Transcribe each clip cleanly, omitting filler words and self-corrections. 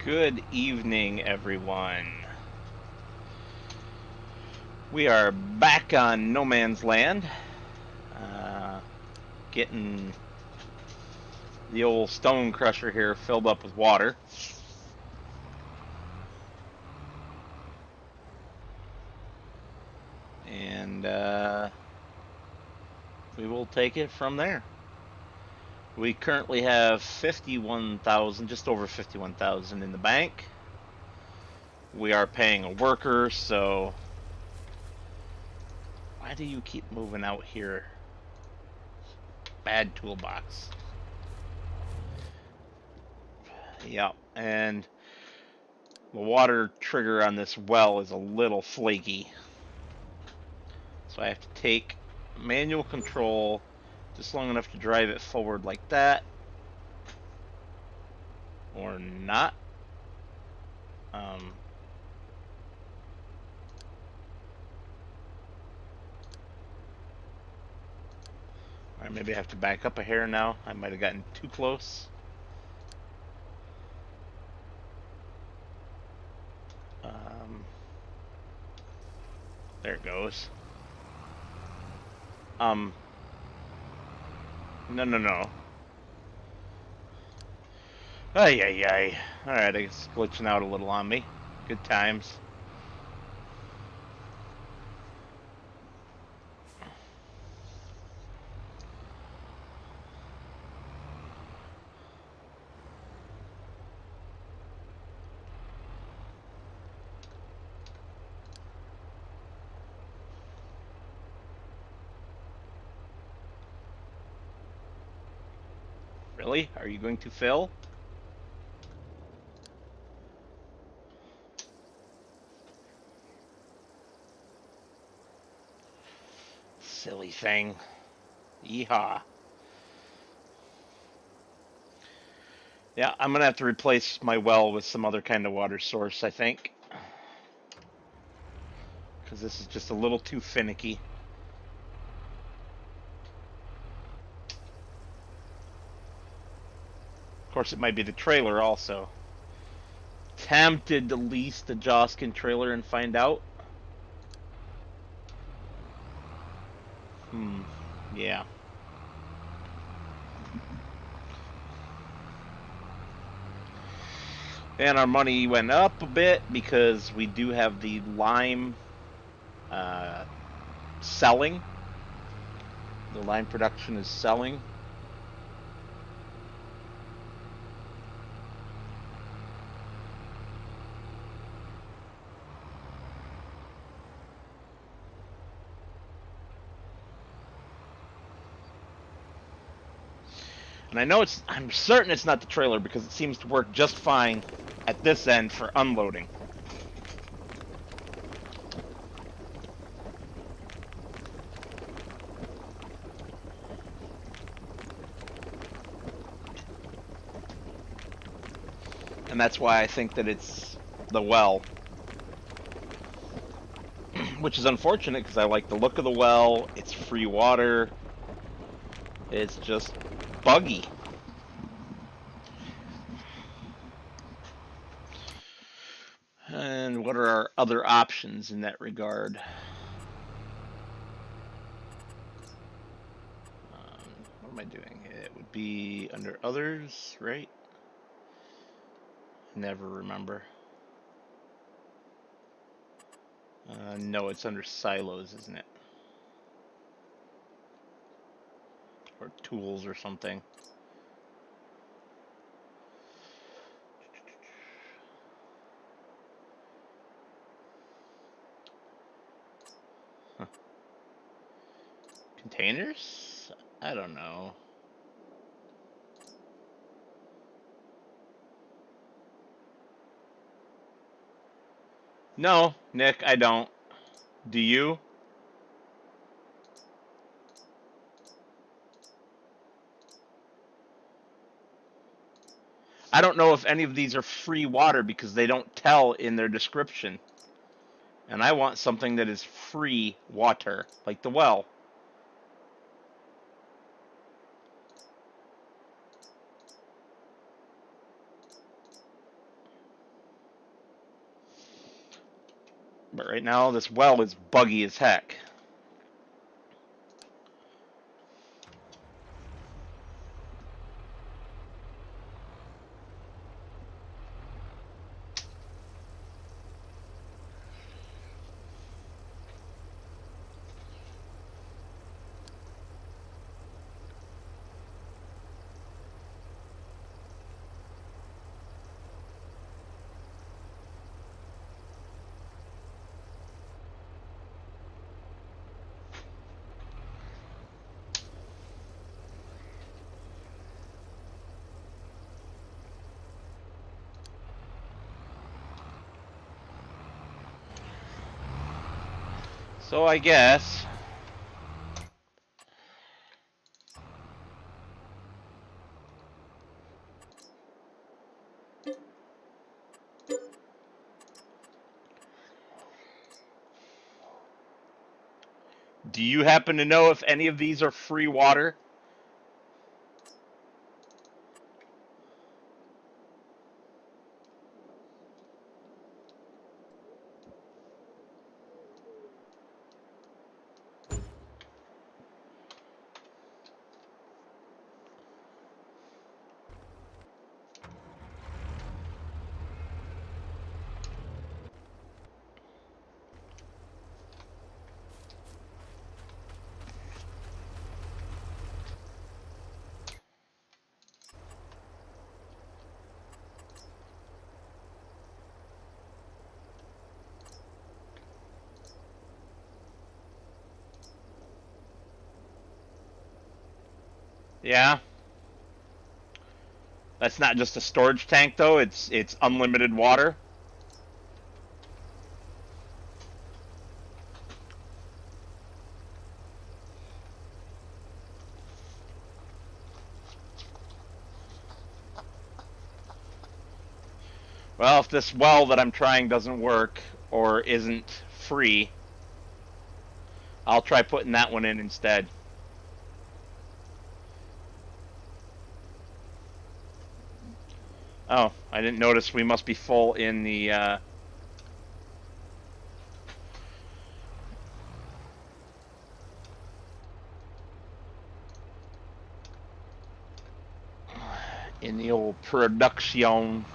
Good evening, everyone. We are back on No Man's Land, getting the old stone crusher here filled up with water. And we will take it from there. We currently have 51,000, just over 51,000 in the bank. We are paying a worker, so why do you keep moving out here? Bad toolbox. Yep, and the water trigger on this well is a little flaky. So I have to take manual control just long enough to drive it forward like that. Or not. Or maybe I have to back up a hair now. I might have gotten too close. There it goes. No. Ay, ay, ay. Alright, it's glitching out a little on me. Good times. Really? Are you going to fill? Silly thing. Yeehaw. Yeah, I'm gonna have to replace my well with some other kind of water source, I think. Because this is just a little too finicky. Of course, it might be the trailer also. Tempted to lease the Joskin trailer and find out. Yeah. And our money went up a bit because we do have the lime selling. The lime production is selling. And I know I'm certain it's not the trailer because it seems to work just fine at this end for unloading. And that's why I think that it's the well. Which is unfortunate because I like the look of the well. It's free water. It's just buggy. And what are our other options in that regard? What am I doing? It would be under others, right? Never remember. No, it's under silos, isn't it? Or tools or something. Huh. Containers? I don't know. No, Nick, I don't. Do you? I don't know if any of these are free water because they don't tell in their description. And I want something that is free water, like the well. But right now, this well is buggy as heck. So I guess do you happen to know if any of these are free water? Yeah. That's not just a storage tank though, it's unlimited water. Well, if this well that I'm trying doesn't work or isn't free, I'll try putting that one in instead. Oh, I didn't notice we must be full in the old production.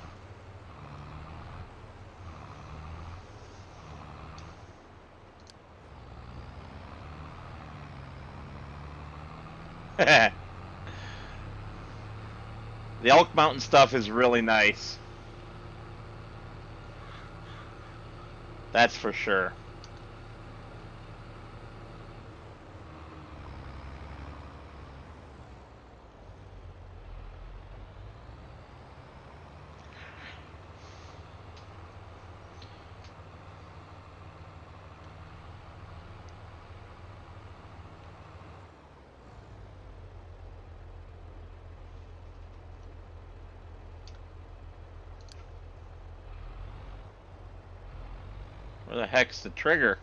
The Elk Mountain stuff is really nice. That's for sure. Where the heck's the trigger?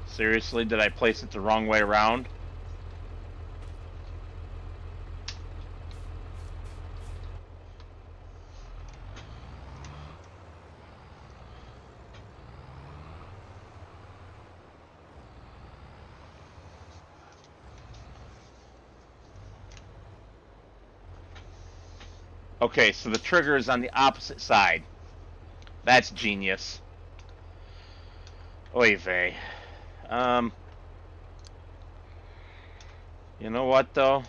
Seriously, did I place it the wrong way around? Okay, so the trigger is on the opposite side. That's genius. Oy vey. You know what though?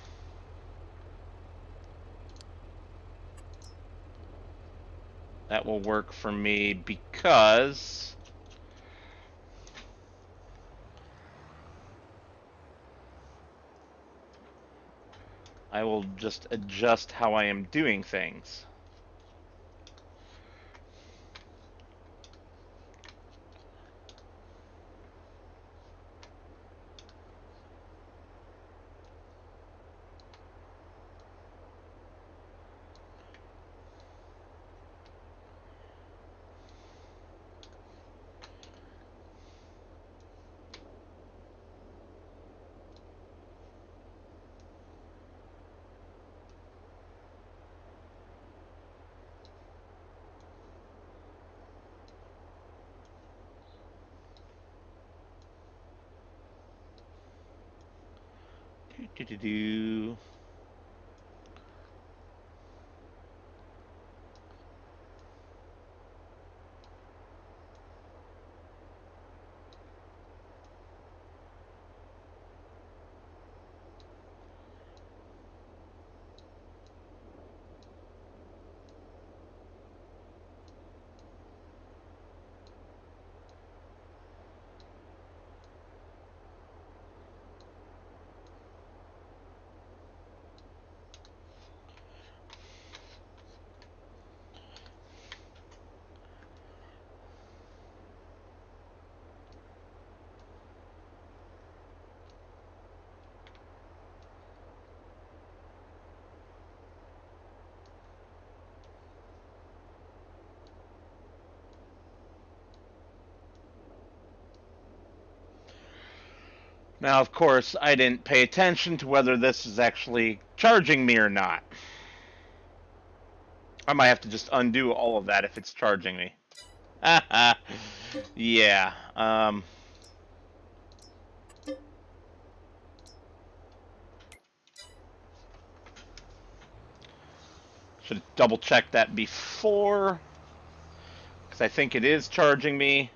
That will work for me because I will just adjust how I am doing things. Do. Now, of course, I didn't pay attention to whether this is actually charging me or not. I might have to just undo all of that if it's charging me. Yeah. Should double check that before, because I think it is charging me.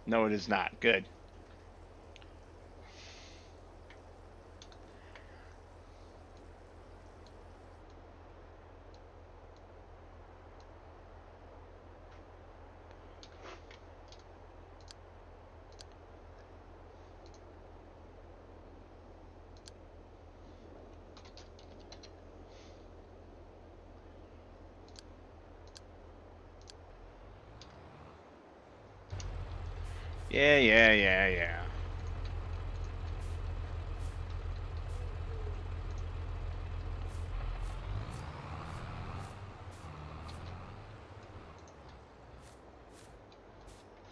No, it is not. Good. Yeah.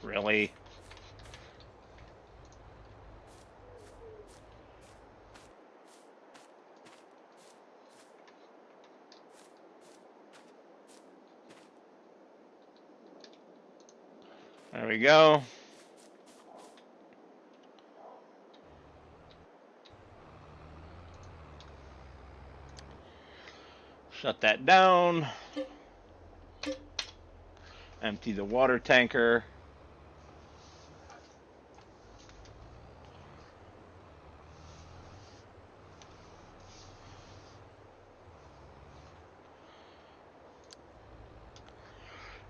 Really? There we go. Shut that down. Empty the water tanker.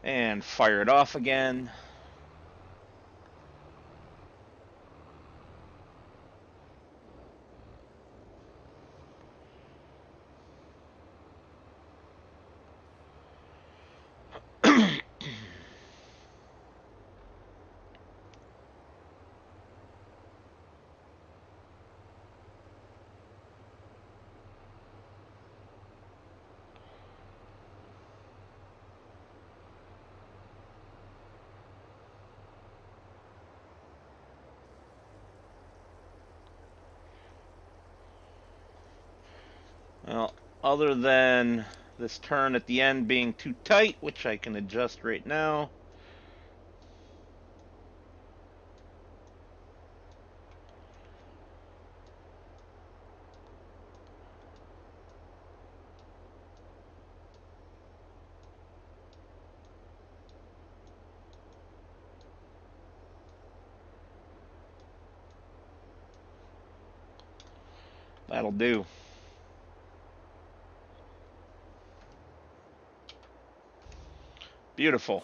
And fire it off again. Well, other than this turn at the end being too tight, which I can adjust right now. That'll do. Beautiful.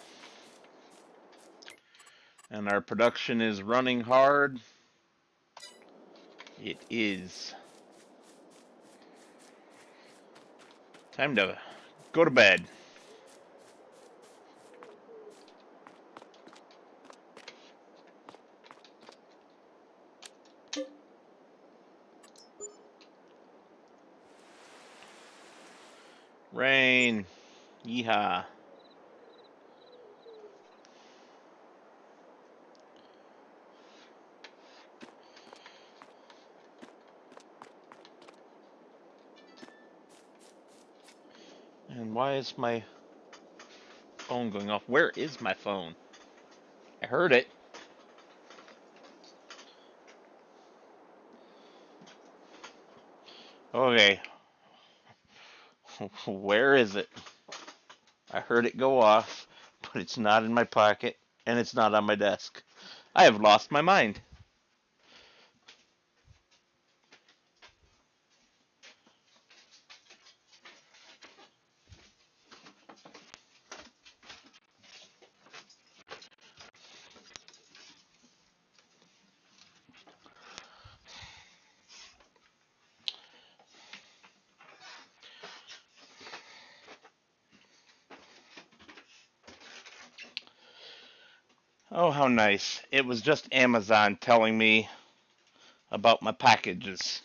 And our production is running hard. It is. Time to go to bed. Rain. Yeehaw. Why is my phone going off? Where is my phone? I heard it. Okay. Where is it? I heard it go off, but it's not in my pocket, and it's not on my desk. I have lost my mind. Oh, how nice. It was just Amazon telling me about my packages.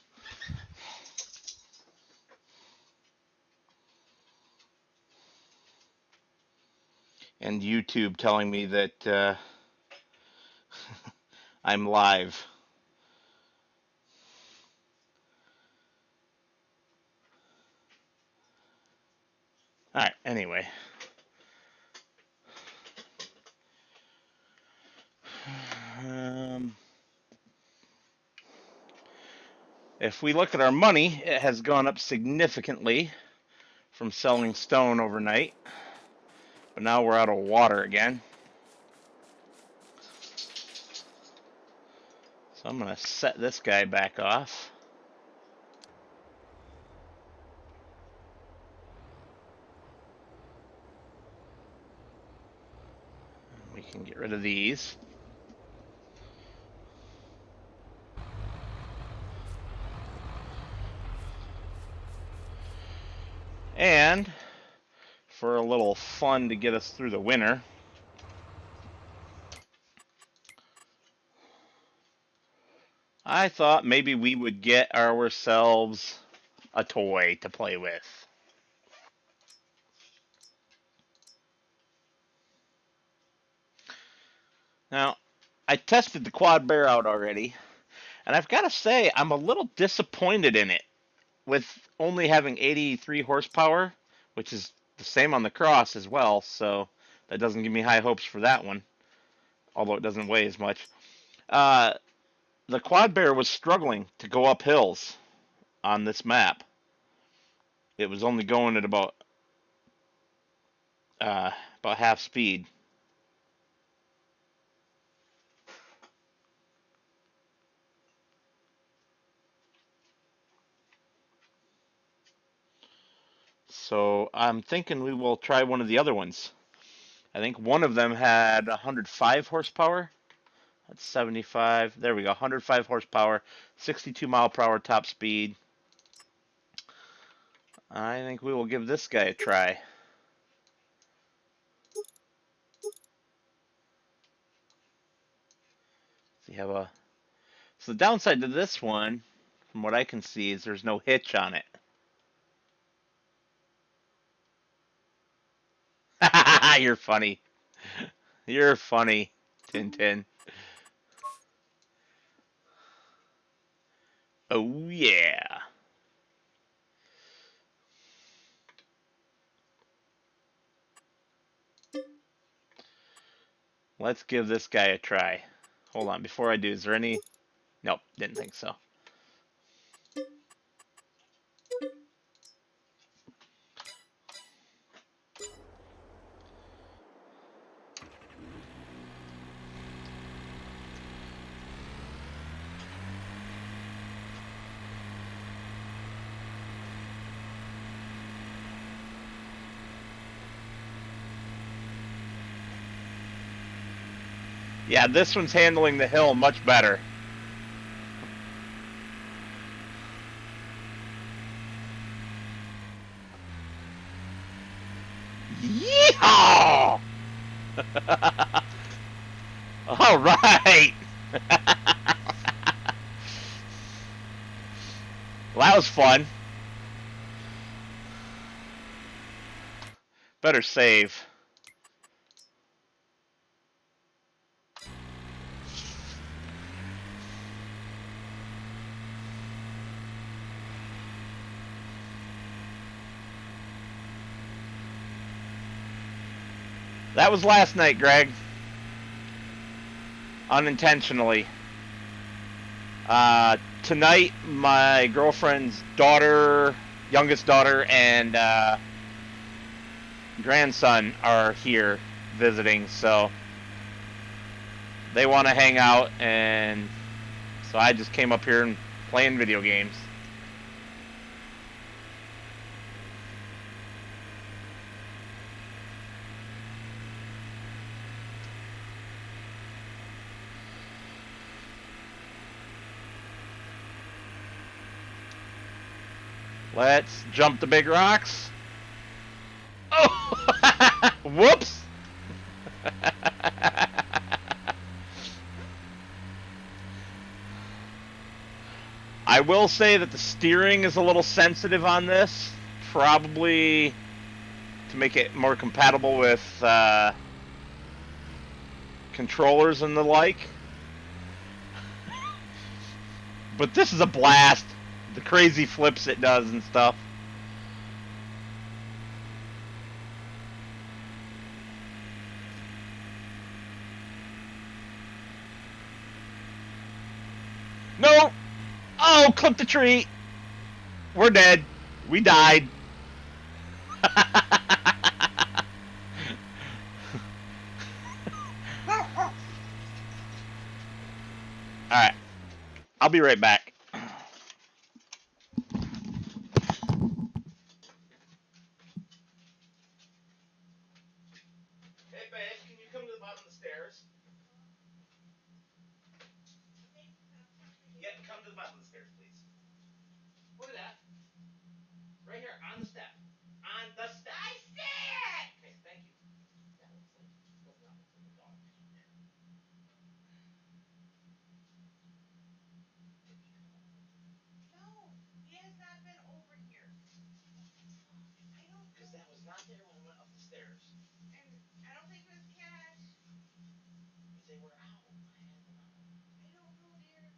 And YouTube telling me that I'm live. Alright, anyway. If we look at our money, it has gone up significantly from selling stone overnight. But now we're out of water again. So I'm going to set this guy back off. We can get rid of these. And for a little fun to get us through the winter, I thought maybe we would get ourselves a toy to play with. Now, I tested the quad bear out already, and I've got to say I'm a little disappointed in it. With only having 83 horsepower, which is the same on the cross as well, so that doesn't give me high hopes for that one, although it doesn't weigh as much. The quad bear was struggling to go up hills on this map. It was only going at about half speed. So I'm thinking we will try one of the other ones. I think one of them had 105 horsepower. That's 75. There we go. 105 horsepower, 62 mile per hour top speed. I think we will give this guy a try. So you have a. So the downside to this one, from what I can see, is there's no hitch on it. You're funny. You're funny, Tintin. Oh yeah. Let's give this guy a try. Hold on, before I do, is there any? Nope, didn't think so. Yeah, this one's handling the hill much better. Yeehaw! All right. Well, that was fun. Better save. That was last night, Greg. Unintentionally. Tonight, my girlfriend's daughter, youngest daughter, and grandson are here visiting, so they want to hang out, and so I just came up here and playing video games. Let's jump the big rocks. Oh! Whoops! I will say that the steering is a little sensitive on this. Probably to make it more compatible with controllers and the like. But this is a blast. The crazy flips it does and stuff. No! Oh, clip the tree! We're dead. We died. Alright. I'll be right back. Hey, babe, can you come to the bottom of the stairs? Yeah, come to the bottom of the stairs, please. Look at that. Right here, on the step. On the step. I see it! Okay, thank you. That looks like, does not look like a dog peeing there. Did he come over? No, he has not been over here. I don't know. Because that was not there when I went up the stairs. And I don't think it was Cash. Because they were out. I had them out. I don't know, dear.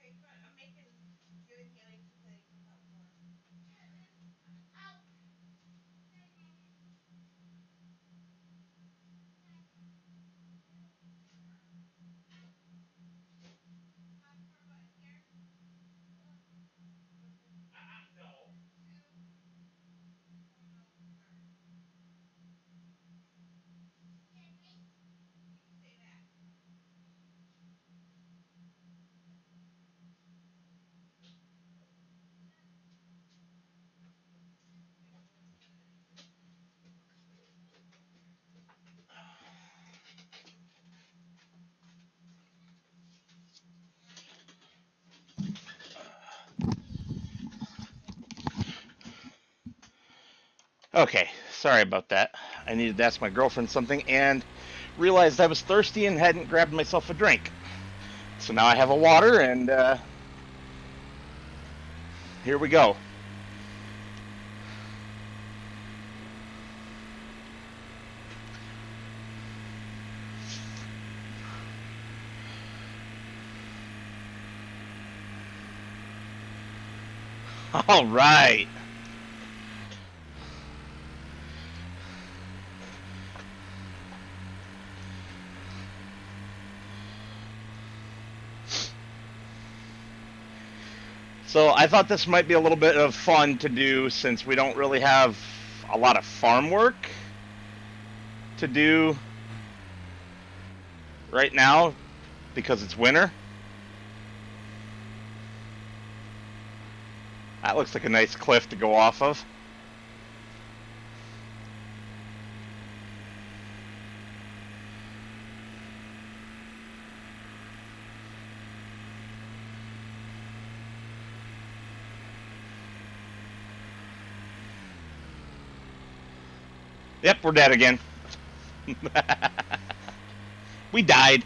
Okay, come on. I'm giving Haley some things out for him. Out. Popcorn button here. No. Two. Oh no, sorry. You can say that. Okay, sorry about that. I needed to ask my girlfriend something and realized I was thirsty and hadn't grabbed myself a drink. So now I have a water and here we go. All right. So I thought this might be a little bit of fun to do since we don't really have a lot of farm work to do right now because it's winter. That looks like a nice cliff to go off of. Yep, we're dead again. We died.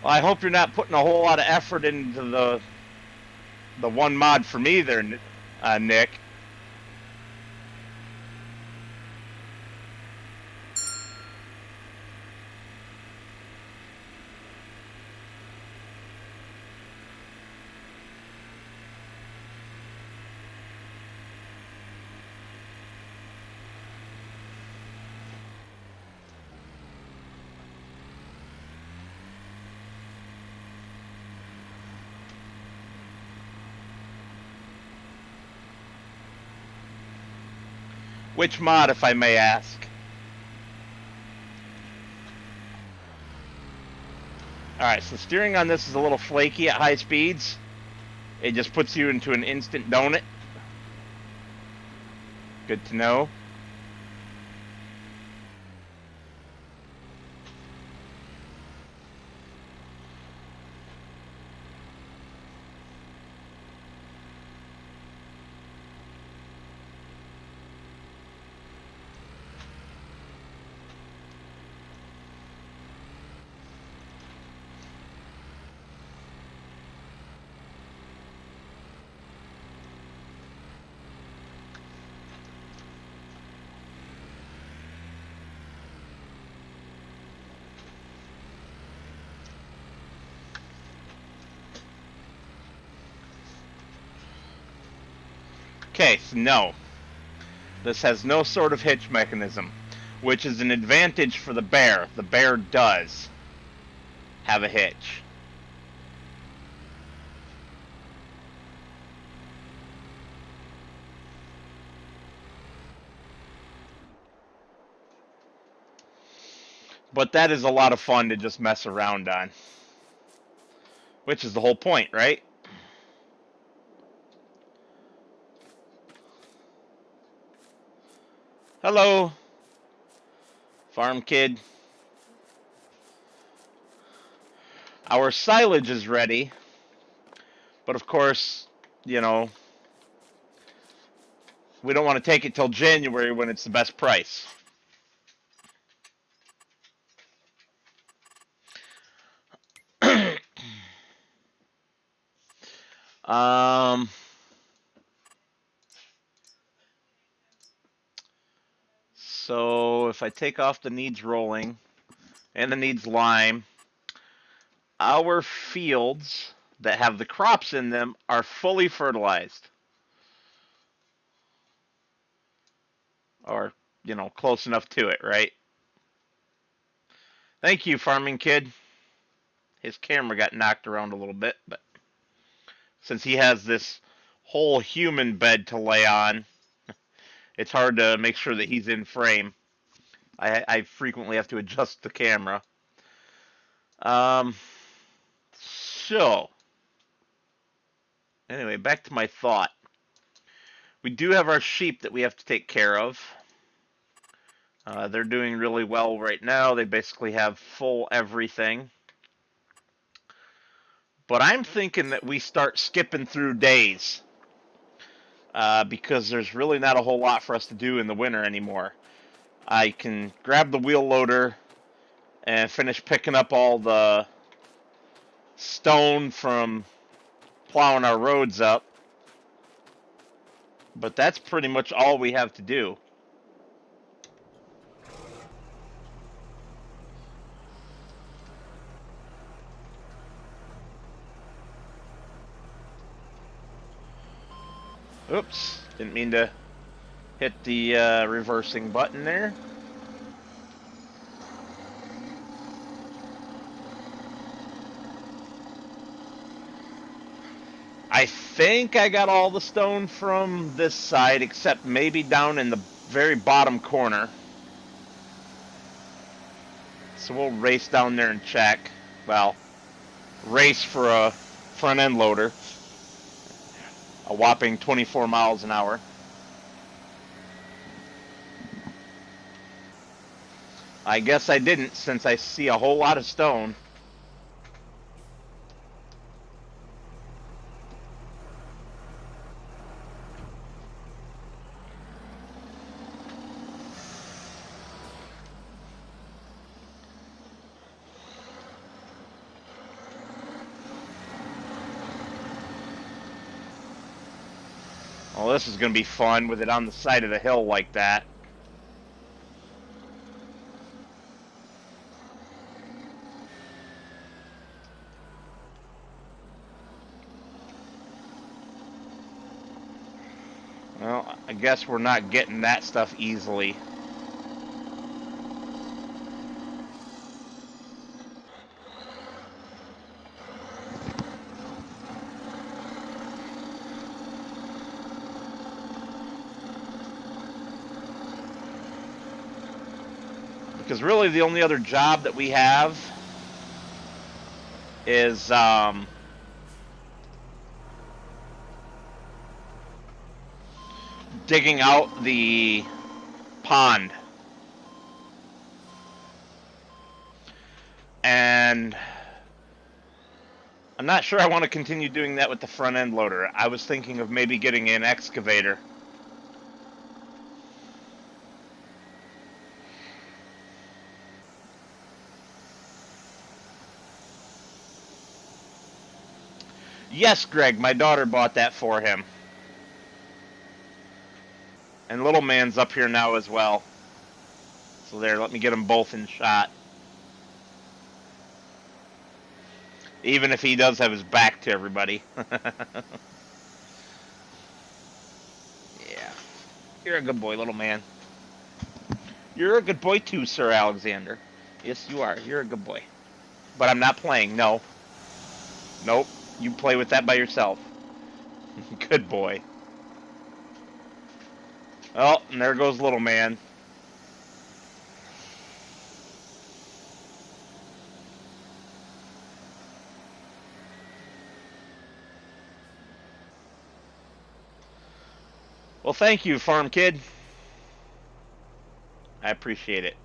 Well, I hope you're not putting a whole lot of effort into the one mod for me there, Nick. Which mod, if I may ask? Alright, so steering on this is a little flaky at high speeds. It just puts you into an instant donut. Good to know. Okay, so no. This has no sort of hitch mechanism, which is an advantage for the bear. The bear does have a hitch. But that is a lot of fun to just mess around on. Which is the whole point, right? Hello, farm kid. Our silage is ready. But of course, you know, we don't want to take it till January when it's the best price. um, so if I take off the needs rolling and the needs lime, our fields that have the crops in them are fully fertilized. Or, you know, close enough to it, right? Thank you, farming kid. His camera got knocked around a little bit, but since he has this whole human bed to lay on, it's hard to make sure that he's in frame. I frequently have to adjust the camera. Um, so, anyway, back to my thought. We do have our sheep that we have to take care of. They're doing really well right now. They basically have full everything. But I'm thinking that we start skipping through days. Because there's really not a whole lot for us to do in the winter anymore. I can grab the wheel loader and finish picking up all the stone from plowing our roads up. But that's pretty much all we have to do. Oops, didn't mean to hit the reversing button there. I think I got all the stone from this side, except maybe down in the very bottom corner. So we'll race down there and check. Well, race for a front end loader. A whopping 24 miles an hour. I guess I didn't, since I see a whole lot of stone. Well, this is going to be fun with it on the side of the hill like that. Well, I guess we're not getting that stuff easily. Because really the only other job that we have is digging out the pond. And I'm not sure I want to continue doing that with the front end loader. I was thinking of maybe getting an excavator. Yes, Greg, my daughter bought that for him. And little man's up here now as well. So there, let me get them both in shot. Even if he does have his back to everybody. Yeah. You're a good boy, little man. You're a good boy too, Sir Alexander. Yes, you are. You're a good boy. But I'm not playing, no. Nope. You play with that by yourself. Good boy. Oh, and there goes little man. Well, thank you, farm kid. I appreciate it.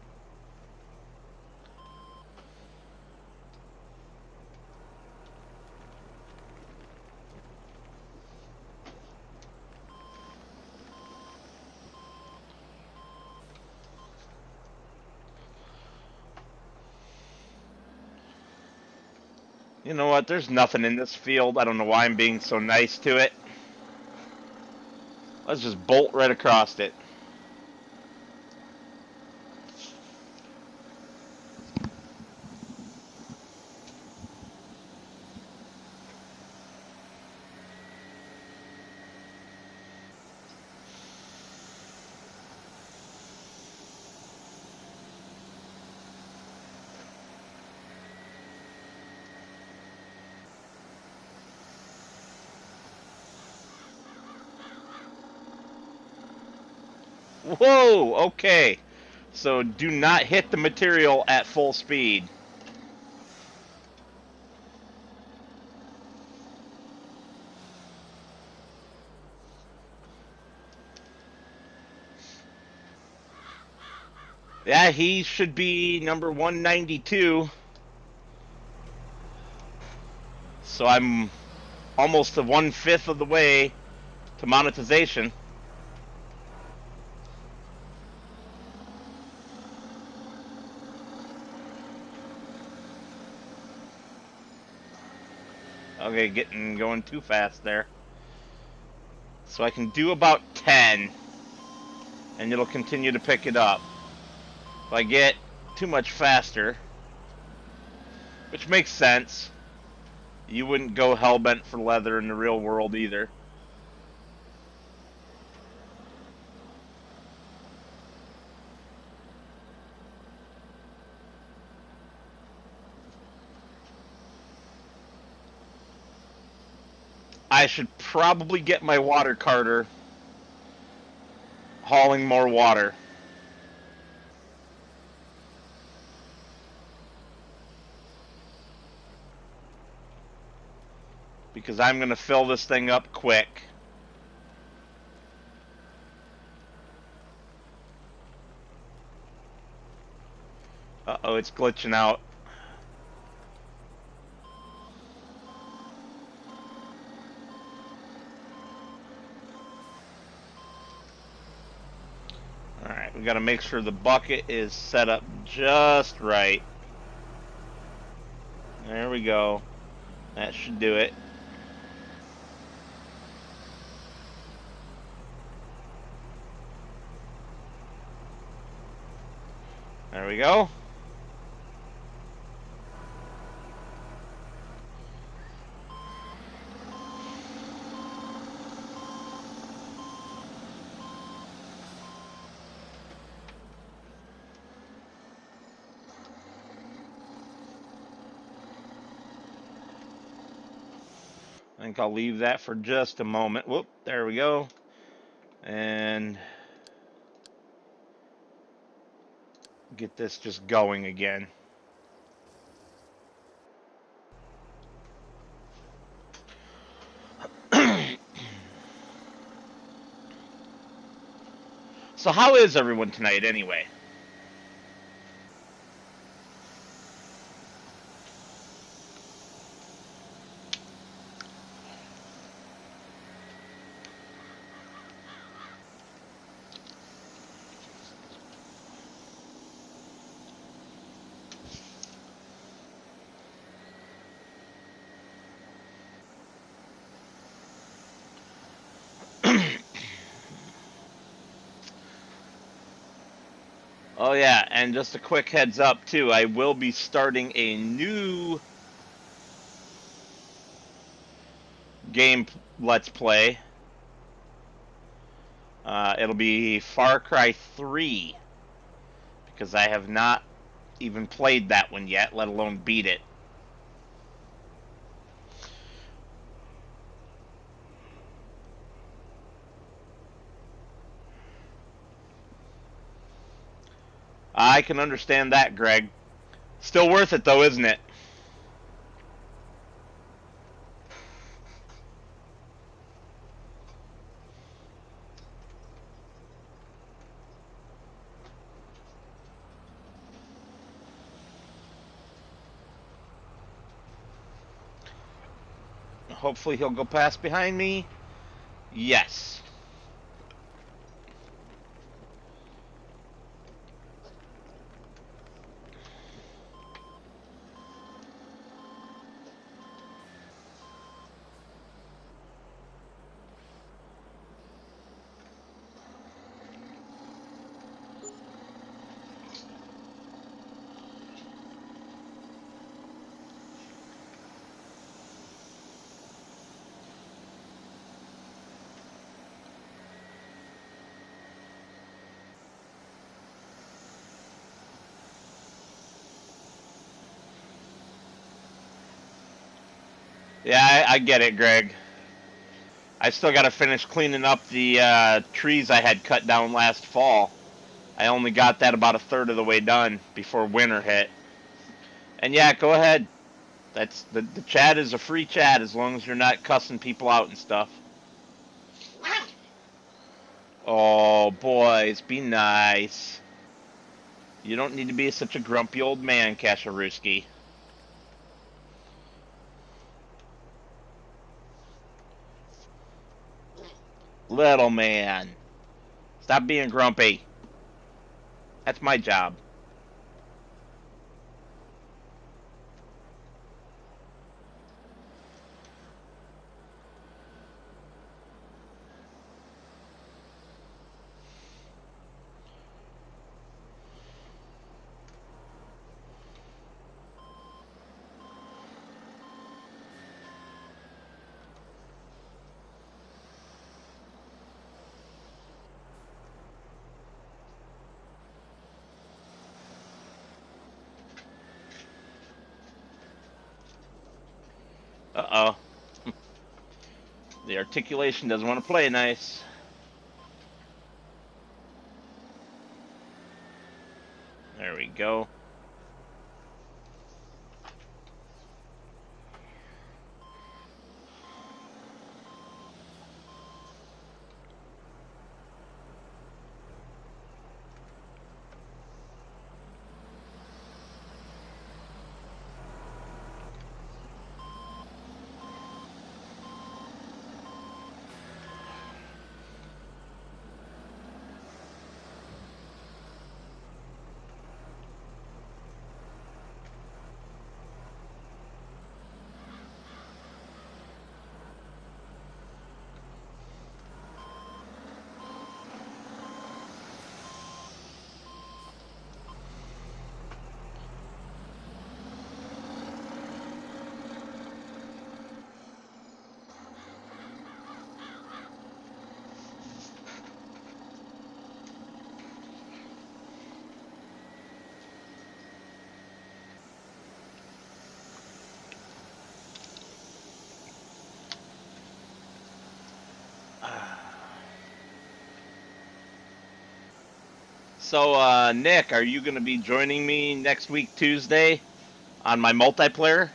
You know what? There's nothing in this field. I don't know why I'm being so nice to it. Let's just bolt right across it. Whoa, okay. So do not hit the material at full speed. Yeah, he should be number 192. So I'm almost to 1/5 of the way to monetization. Okay, going too fast there. So I can do about 10, and it'll continue to pick it up. If I get too much faster, which makes sense, you wouldn't go hellbent for leather in the real world either. I should probably get my water carter hauling more water. Because I'm going to fill this thing up quick. Uh-oh, it's glitching out. Alright, we got to make sure the bucket is set up just right. There we go. That should do it. There we go. I think I'll leave that for just a moment. Whoop, there we go. And get this just going again. So how is everyone tonight anyway? Oh yeah, and just a quick heads up too, I will be starting a new game let's play. It'll be Far Cry 3 because I have not even played that one yet, let alone beat it. I can understand that, Greg. Still worth it though, isn't it? Hopefully he'll go past behind me. Yes. Yeah, I get it, Greg. I still got to finish cleaning up the trees I had cut down last fall. I only got that about a third of the way done before winter hit. And yeah, go ahead. That's the chat is a free chat as long as you're not cussing people out and stuff. Oh, boys, be nice. You don't need to be such a grumpy old man, Kasharooski. Little man. Stop being grumpy. That's my job. Uh-oh. The articulation doesn't want to play nice. There we go. So, Nick, are you going to be joining me next week, Tuesday, on my multiplayer?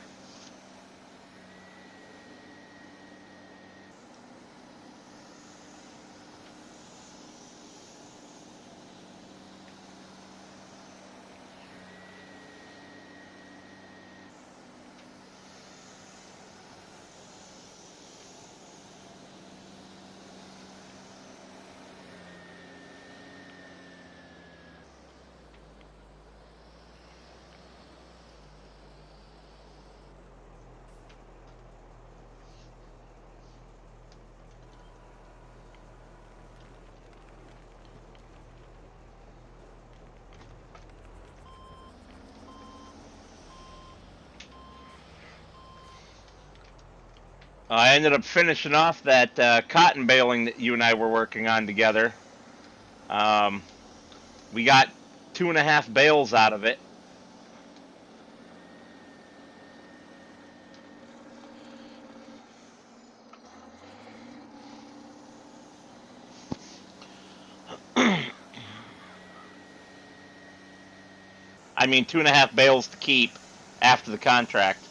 I ended up finishing off that cotton baling that you and I were working on together. Um, we got 2.5 bales out of it. I mean, 2.5 bales to keep after the contract.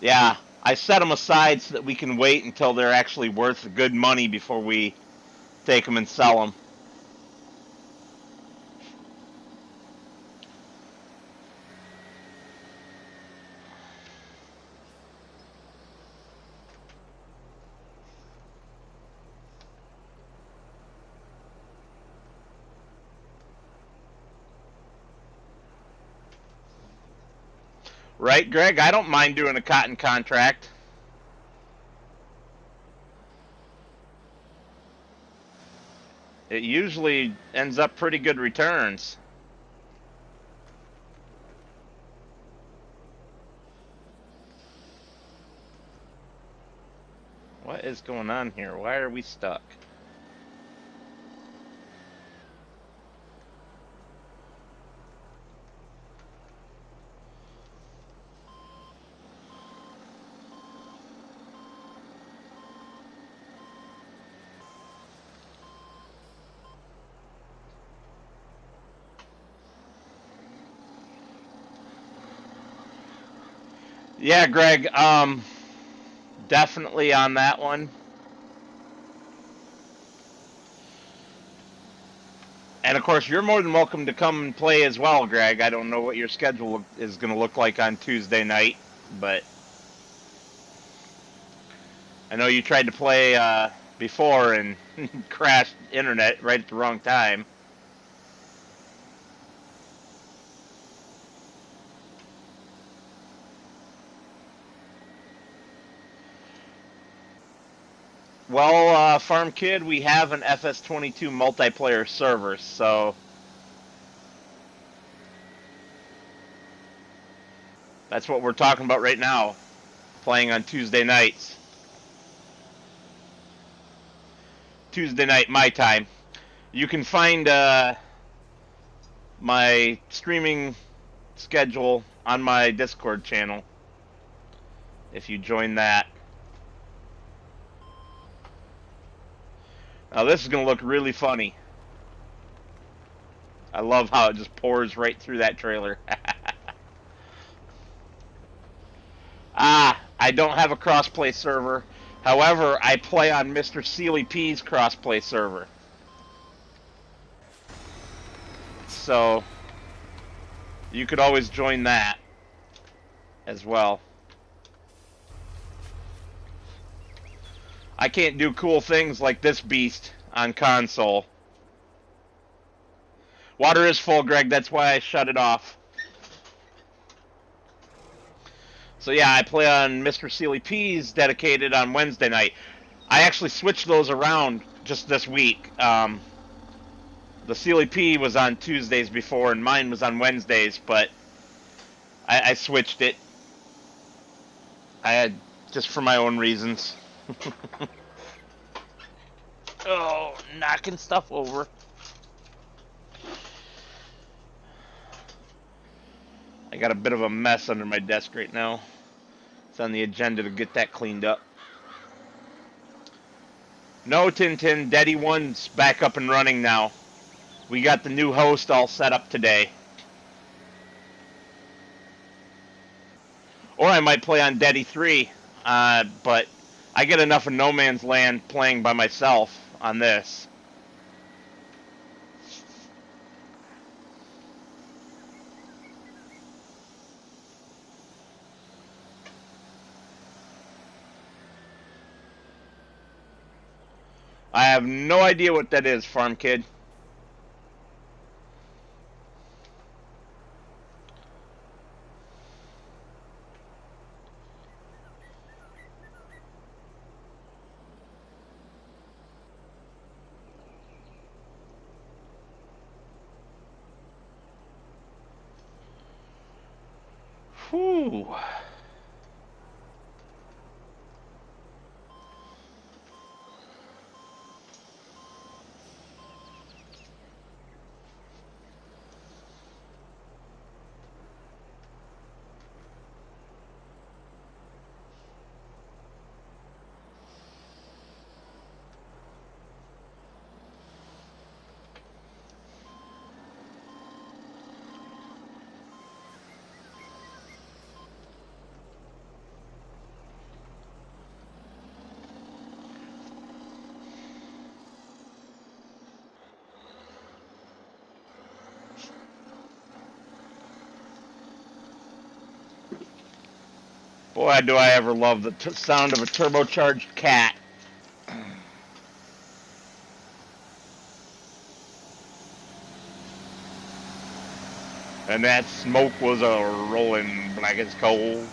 Yeah, I set them aside so that we can wait until they're actually worth good money before we take them and sell them. Right, Greg? I don't mind doing a cotton contract. It usually ends up pretty good returns. What is going on here? Why are we stuck? Yeah, Greg, definitely on that one. And of course, you're more than welcome to come and play as well, Greg. I don't know what your schedule is going to look like on Tuesday night, but I know you tried to play before and crashed internet right at the wrong time. Well, Farm Kid, we have an FS22 multiplayer server, so that's what we're talking about right now, playing on Tuesday nights. Tuesday night, my time. You can find my streaming schedule on my Discord channel if you join that. Now, this is going to look really funny. I love how it just pours right through that trailer. I don't have a crossplay server. However, I play on Mr. Sealy P's crossplay server. So, you could always join that as well. I can't do cool things like this beast on console. Water is full, Greg. That's why I shut it off. So yeah, I play on Mr. Sealy P's dedicated on Wednesday night. I actually switched those around just this week. The Sealy P was on Tuesdays before, and mine was on Wednesdays, but I switched it. I had just for my own reasons. Oh, knocking stuff over. got a bit of a mess under my desk right now. It's on the agenda to get that cleaned up. No, Tintin, Daddy One's back up and running now. We got the new host all set up today. Or I might play on Daddy 3, but I get enough of No Man's Land playing by myself on this. I have no idea what that is, Farm Kid. Whew. Boy, do I ever love the sound of a turbocharged cat. And that smoke was a rolling black as coal.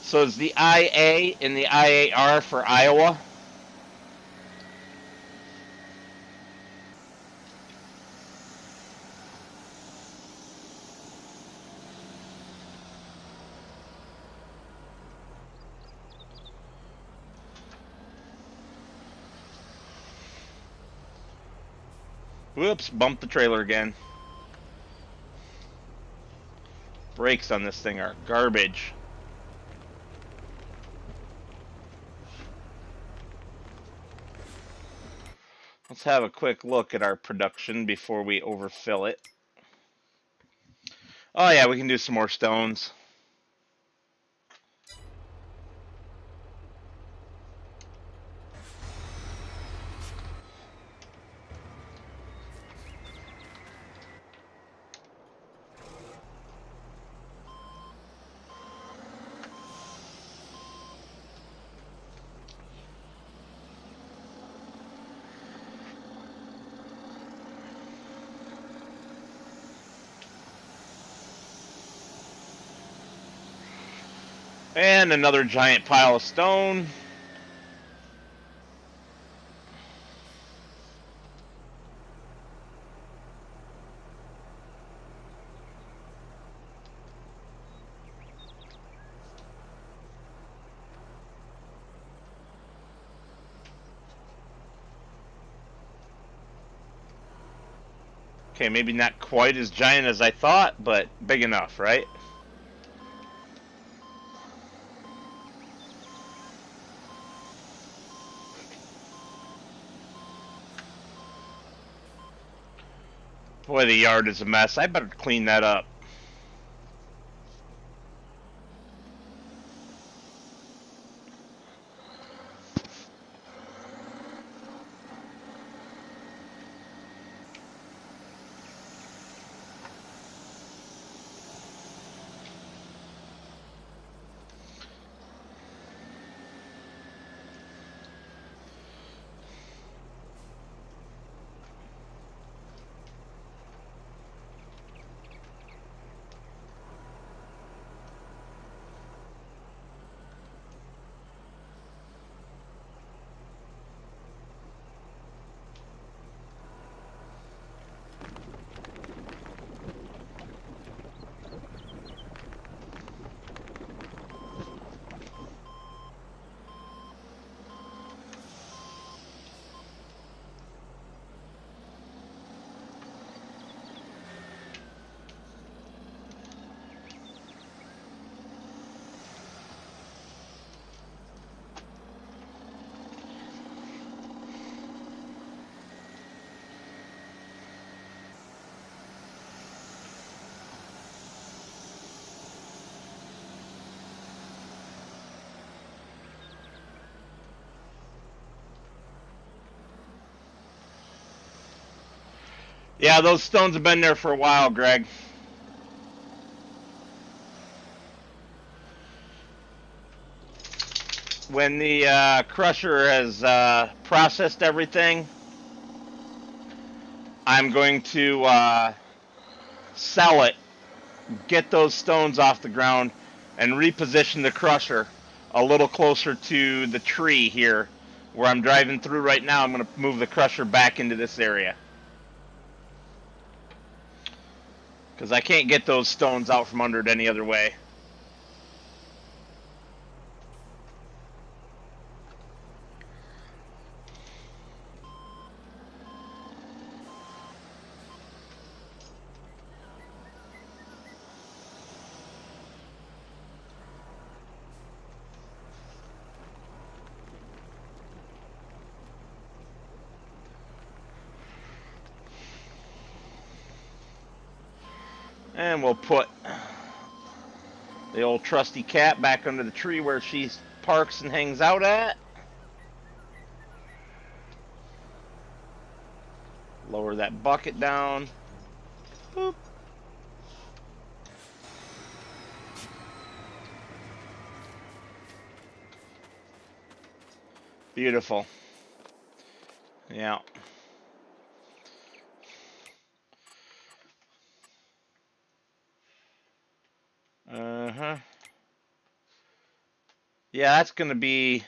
So is the IA and the IAR for Iowa? Whoops, bumped the trailer again. Brakes on this thing are garbage. Let's have a quick look at our production before we overfill it. Oh yeah, we can do some more stones. And another giant pile of stone. Okay, maybe not quite as giant as I thought, but big enough, right? Boy, the yard is a mess. I better clean that up. Yeah, those stones have been there for a while, Greg. When the crusher has processed everything, I'm going to sell it, get those stones off the ground, and reposition the crusher a little closer to the tree here where I'm driving through right now. I'm going to move the crusher back into this area because I can't get those stones out from under it any other way. And we'll put the old trusty cat back under the tree where she parks and hangs out at. Lower that bucket down. Boop. Beautiful. Yeah. Uh-huh. Yeah, that's going to be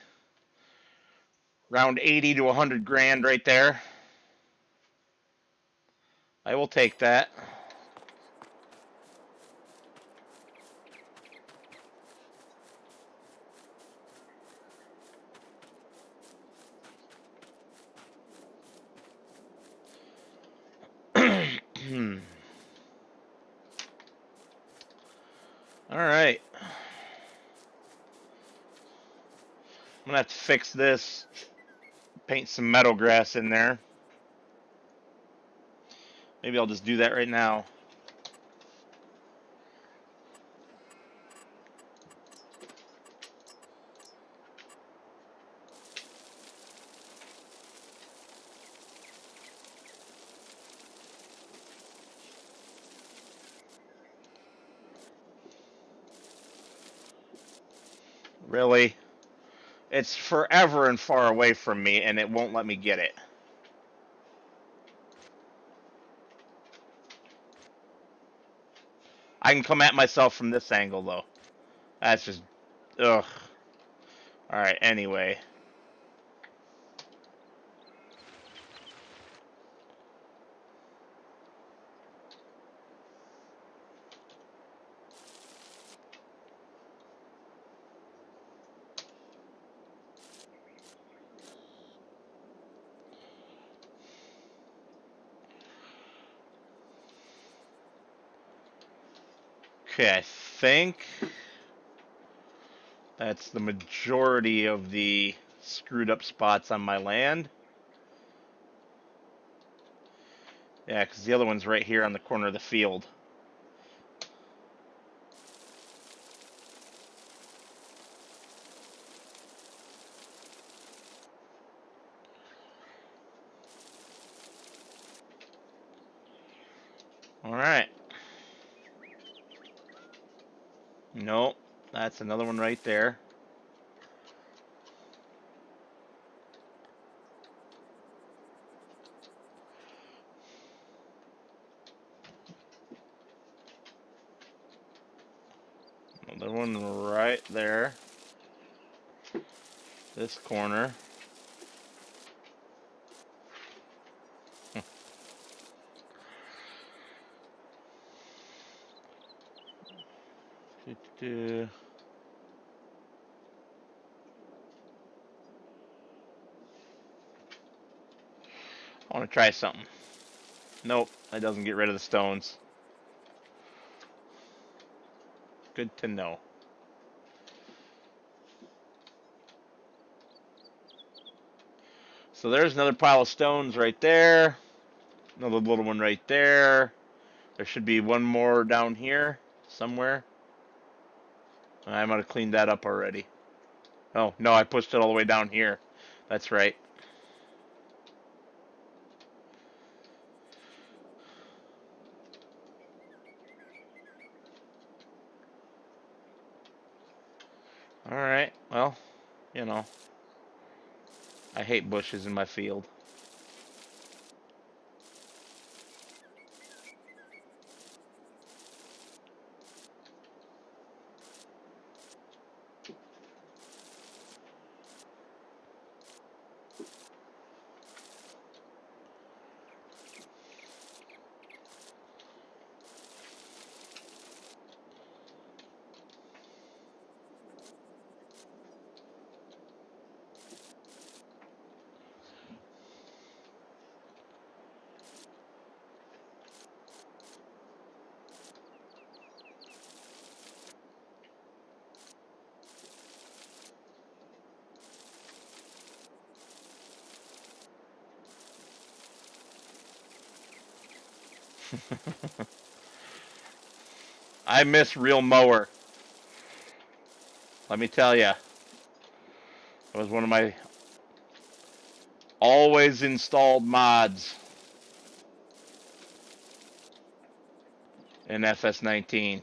around 80 to 100 grand right there. I will take that. All right. I'm going to have to fix this, paint some meadow grass in there. Maybe I'll just do that right now. Really? It's forever and far away from me, and it won't let me get it. I can come at myself from this angle, though. That's just... Ugh. Alright, anyway. Okay, I think that's the majority of the screwed up spots on my land. Yeah, because the other one's right here on the corner of the field. Alright. Nope. That's another one right there. Another one right there. This corner. I want to try something. Nope, that doesn't get rid of the stones. Good to know. So there's another pile of stones right there. Another little one right there. There should be one more down here somewhere. I might have cleaned that up already. Oh, no, I pushed it all the way down here. That's right. Alright, well, you know, I hate bushes in my field. I miss Real Mower. Let me tell you, it was one of my always installed mods in FS19.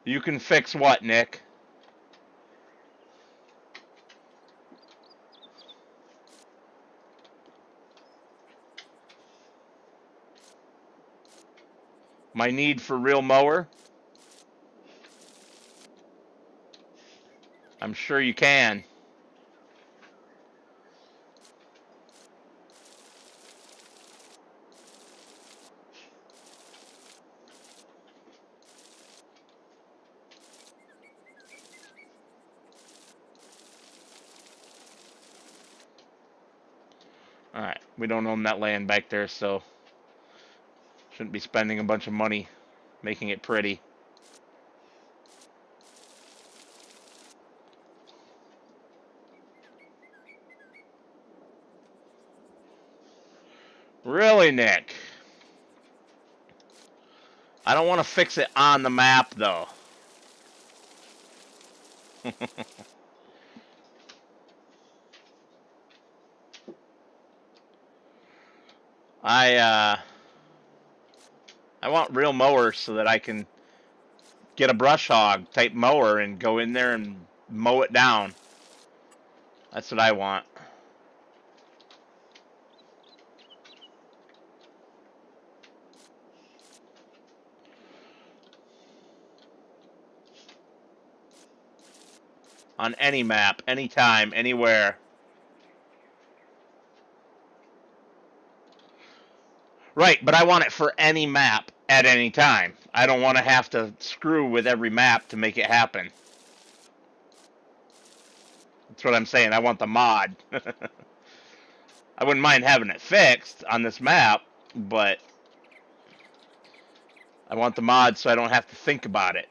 You can fix what, Nick? My need for Real Mower? I'm sure you can. Alright, we don't own that land back there, so shouldn't be spending a bunch of money making it pretty. Really, Nick? I don't want to fix it on the map, though. I, uh, I want Real Mowers so that I can get a brush hog type mower and go in there and mow it down. That's what I want. On any map, anytime, anywhere. Right, but I want it for any map at any time. I don't want to have to screw with every map to make it happen. That's what I'm saying. I want the mod. I wouldn't mind having it fixed on this map, but I want the mod so I don't have to think about it.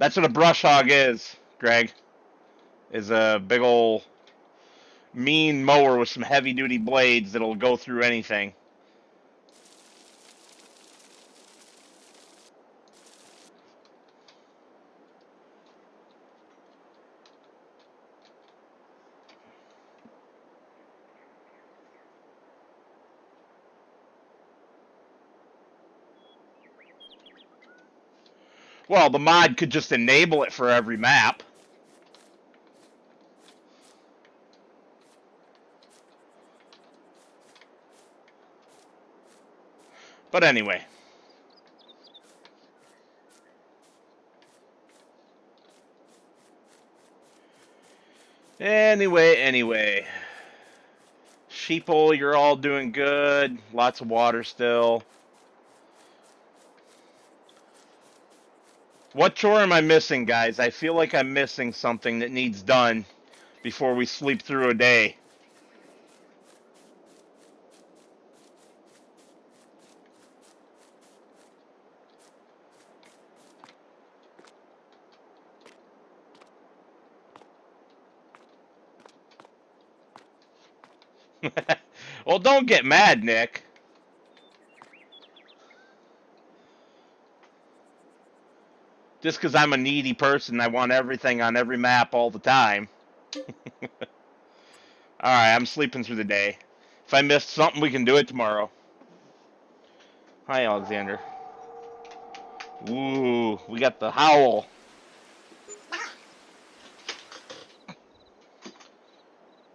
That's what a brush hog is, Greg. Is a big ol' mean mower with some heavy duty blades that'll go through anything. Well, the mod could just enable it for every map. But anyway. Anyway. Sheeple, you're all doing good. Lots of water still. What chore am I missing, guys? I feel like I'm missing something that needs done before we sleep through a day. Well, don't get mad, Nick. Just because I'm a needy person, I want everything on every map all the time. Alright, I'm sleeping through the day. If I missed something, we can do it tomorrow. Hi, Alexander. Ooh, we got the howl.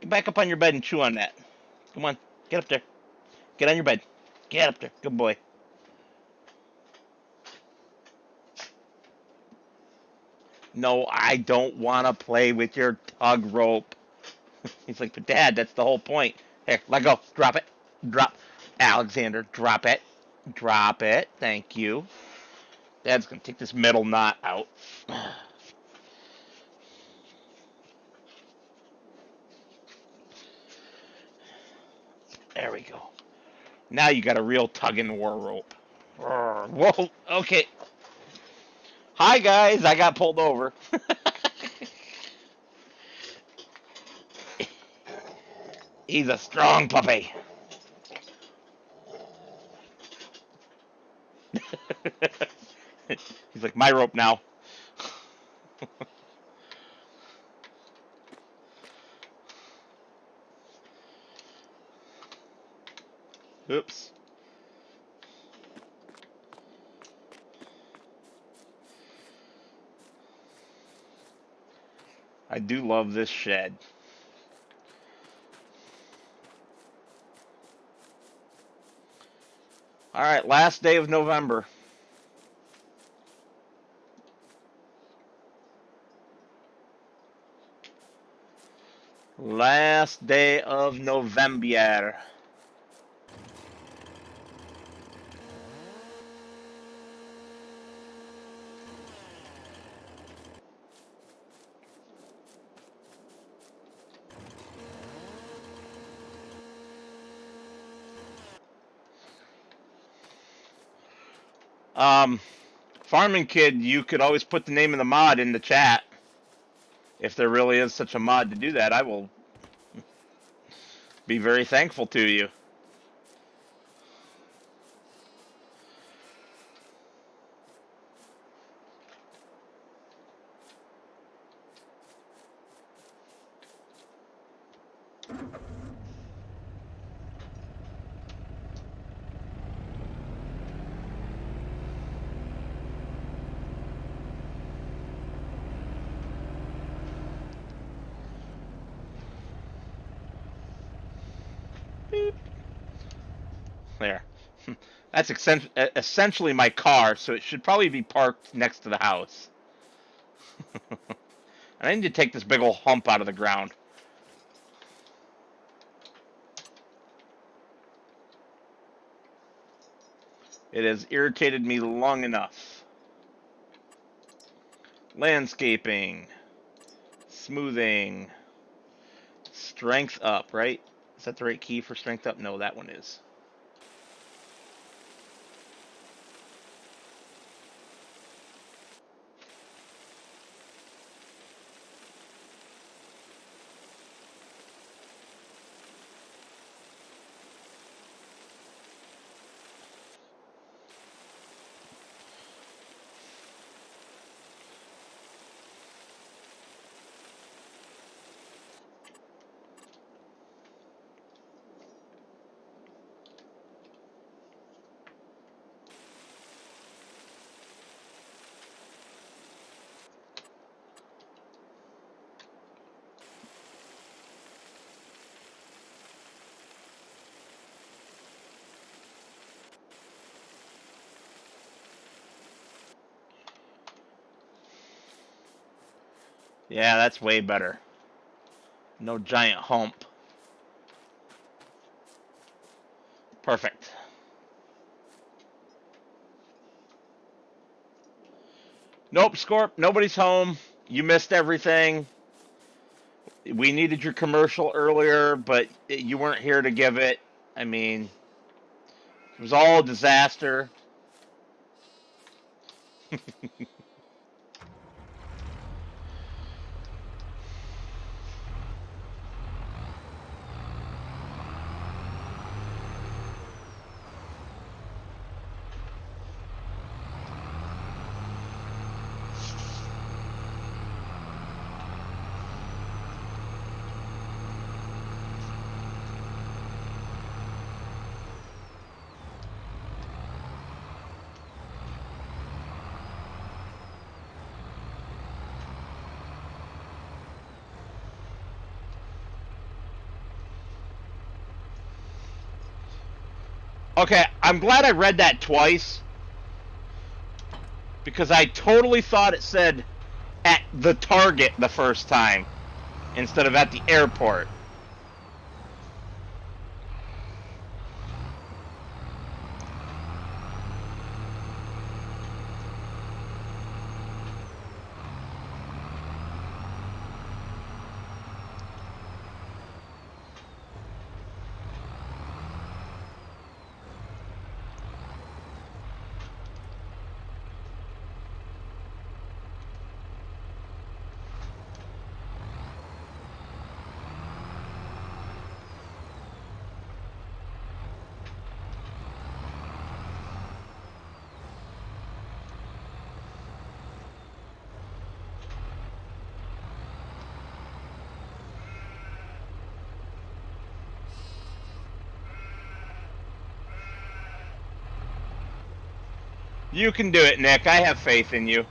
Get back up on your bed and chew on that. Come on, get up there. Get on your bed. Get up there. Good boy. No, I don't want to play with your tug rope. He's like, but Dad, that's the whole point. Here, let go. Drop it. Drop. Alexander, drop it. Drop it. Thank you. Dad's going to take this metal knot out. There we go. Now you got a real tug and war rope. Whoa. Okay. Hi, guys. I got pulled over. He's a strong puppy. He's like, my rope now. Oops. I do love this shed. All right, last day of November. Last day of November. Um, Farming Kid, you could always put the name of the mod in the chat. If there really is such a mod to do that, I will be very thankful to you. Beep. There. That's essentially my car, so it should probably be parked next to the house. And I need to take this big old hump out of the ground. It has irritated me long enough. Landscaping. Smoothing. Strength up, right? Is that the right key for strength up? No, that one is. Yeah, that's way better. No giant hump. Perfect. Nope, Scorp, nobody's home. You missed everything. We needed your commercial earlier, but you weren't here to give it. I mean, it was all a disaster. Okay, I'm glad I read that twice, because I totally thought it said at the target the first time instead of at the airport. You can do it, Nick. I have faith in you.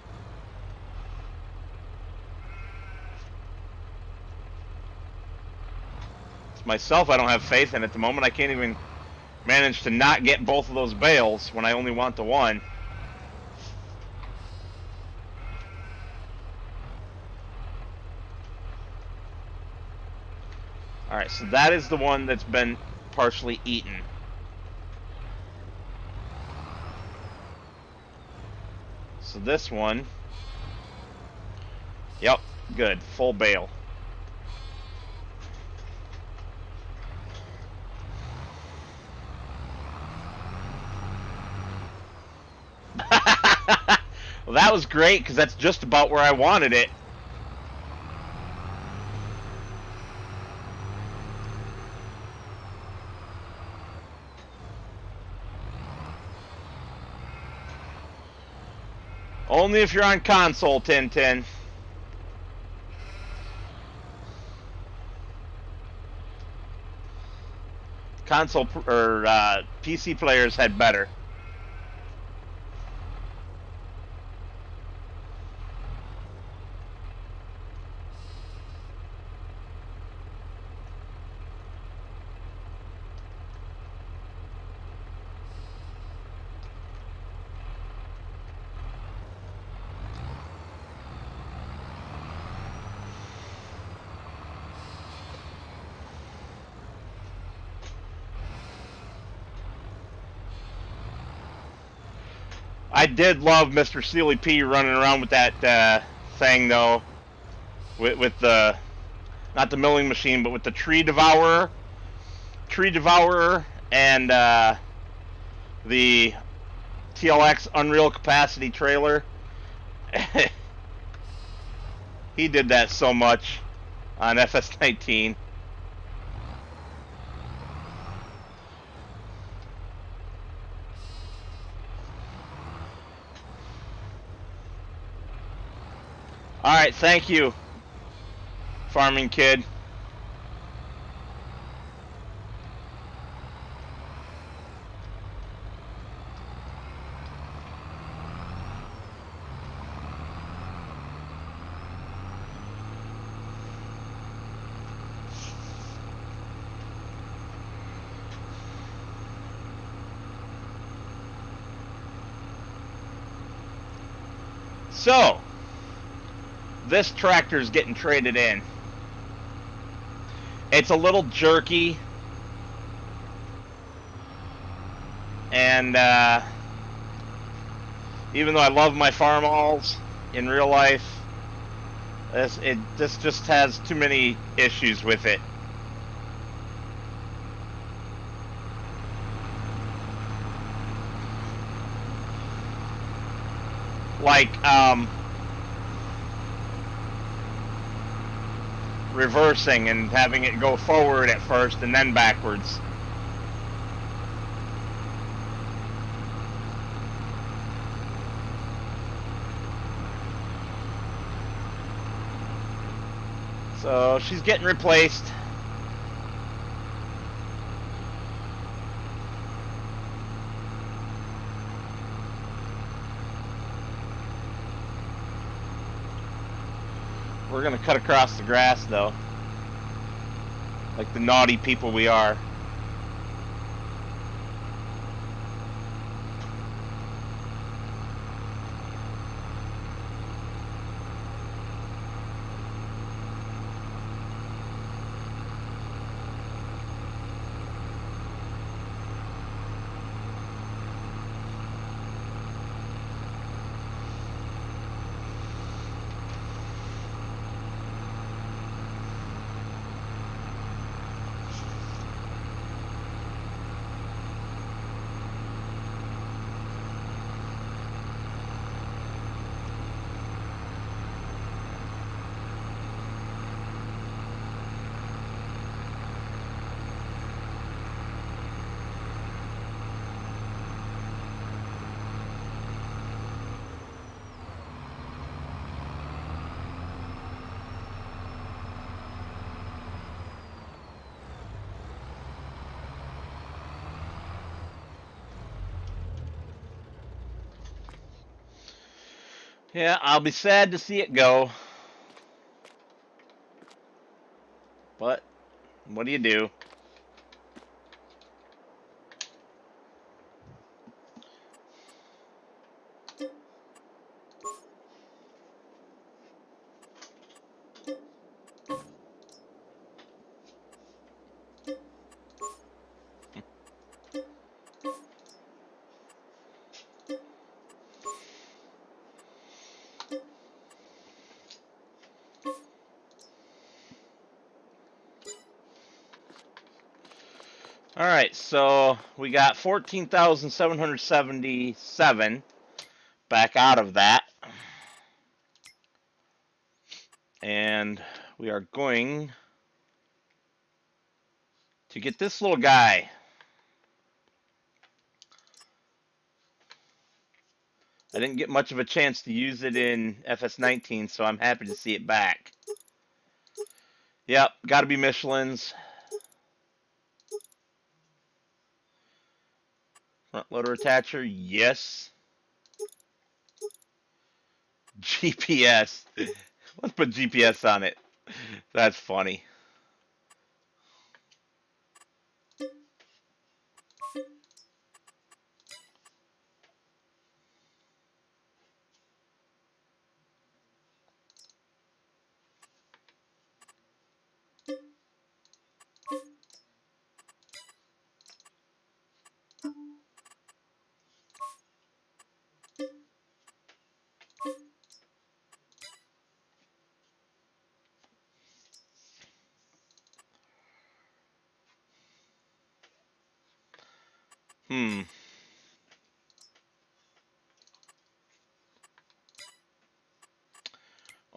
It's myself I don't have faith in at the moment. I can't even manage to not get both of those bales when I only want the one. Alright, so that is the one that's been partially eaten. So this one, yep, good, full bale. Well, that was great, because that's just about where I wanted it. Only if you're on console, Tintin. Console or PC players had better. I did love Mr. Sealy P running around with that thing, though. With the, not the milling machine, but with the tree devourer. And the TLX Unreal Capacity trailer. He did that so much on FS19. Alright, thank you, Farming Kid. So, this tractor's getting traded in. It's a little jerky, and even though I love my farm-alls in real life, this just has too many issues with it. Like reversing and having it go forward at first and then backwards. So she's getting replaced. We're gonna cut across the grass, though, like the naughty people we are. Yeah, I'll be sad to see it go. But what do you do? All right, so we got 14,777 back out of that. And we are going to get this little guy. I didn't get much of a chance to use it in FS19, so I'm happy to see it back. Yep, got to be Michelin's. Front loader attacher, yes. GPS. Let's put GPS on it. That's funny.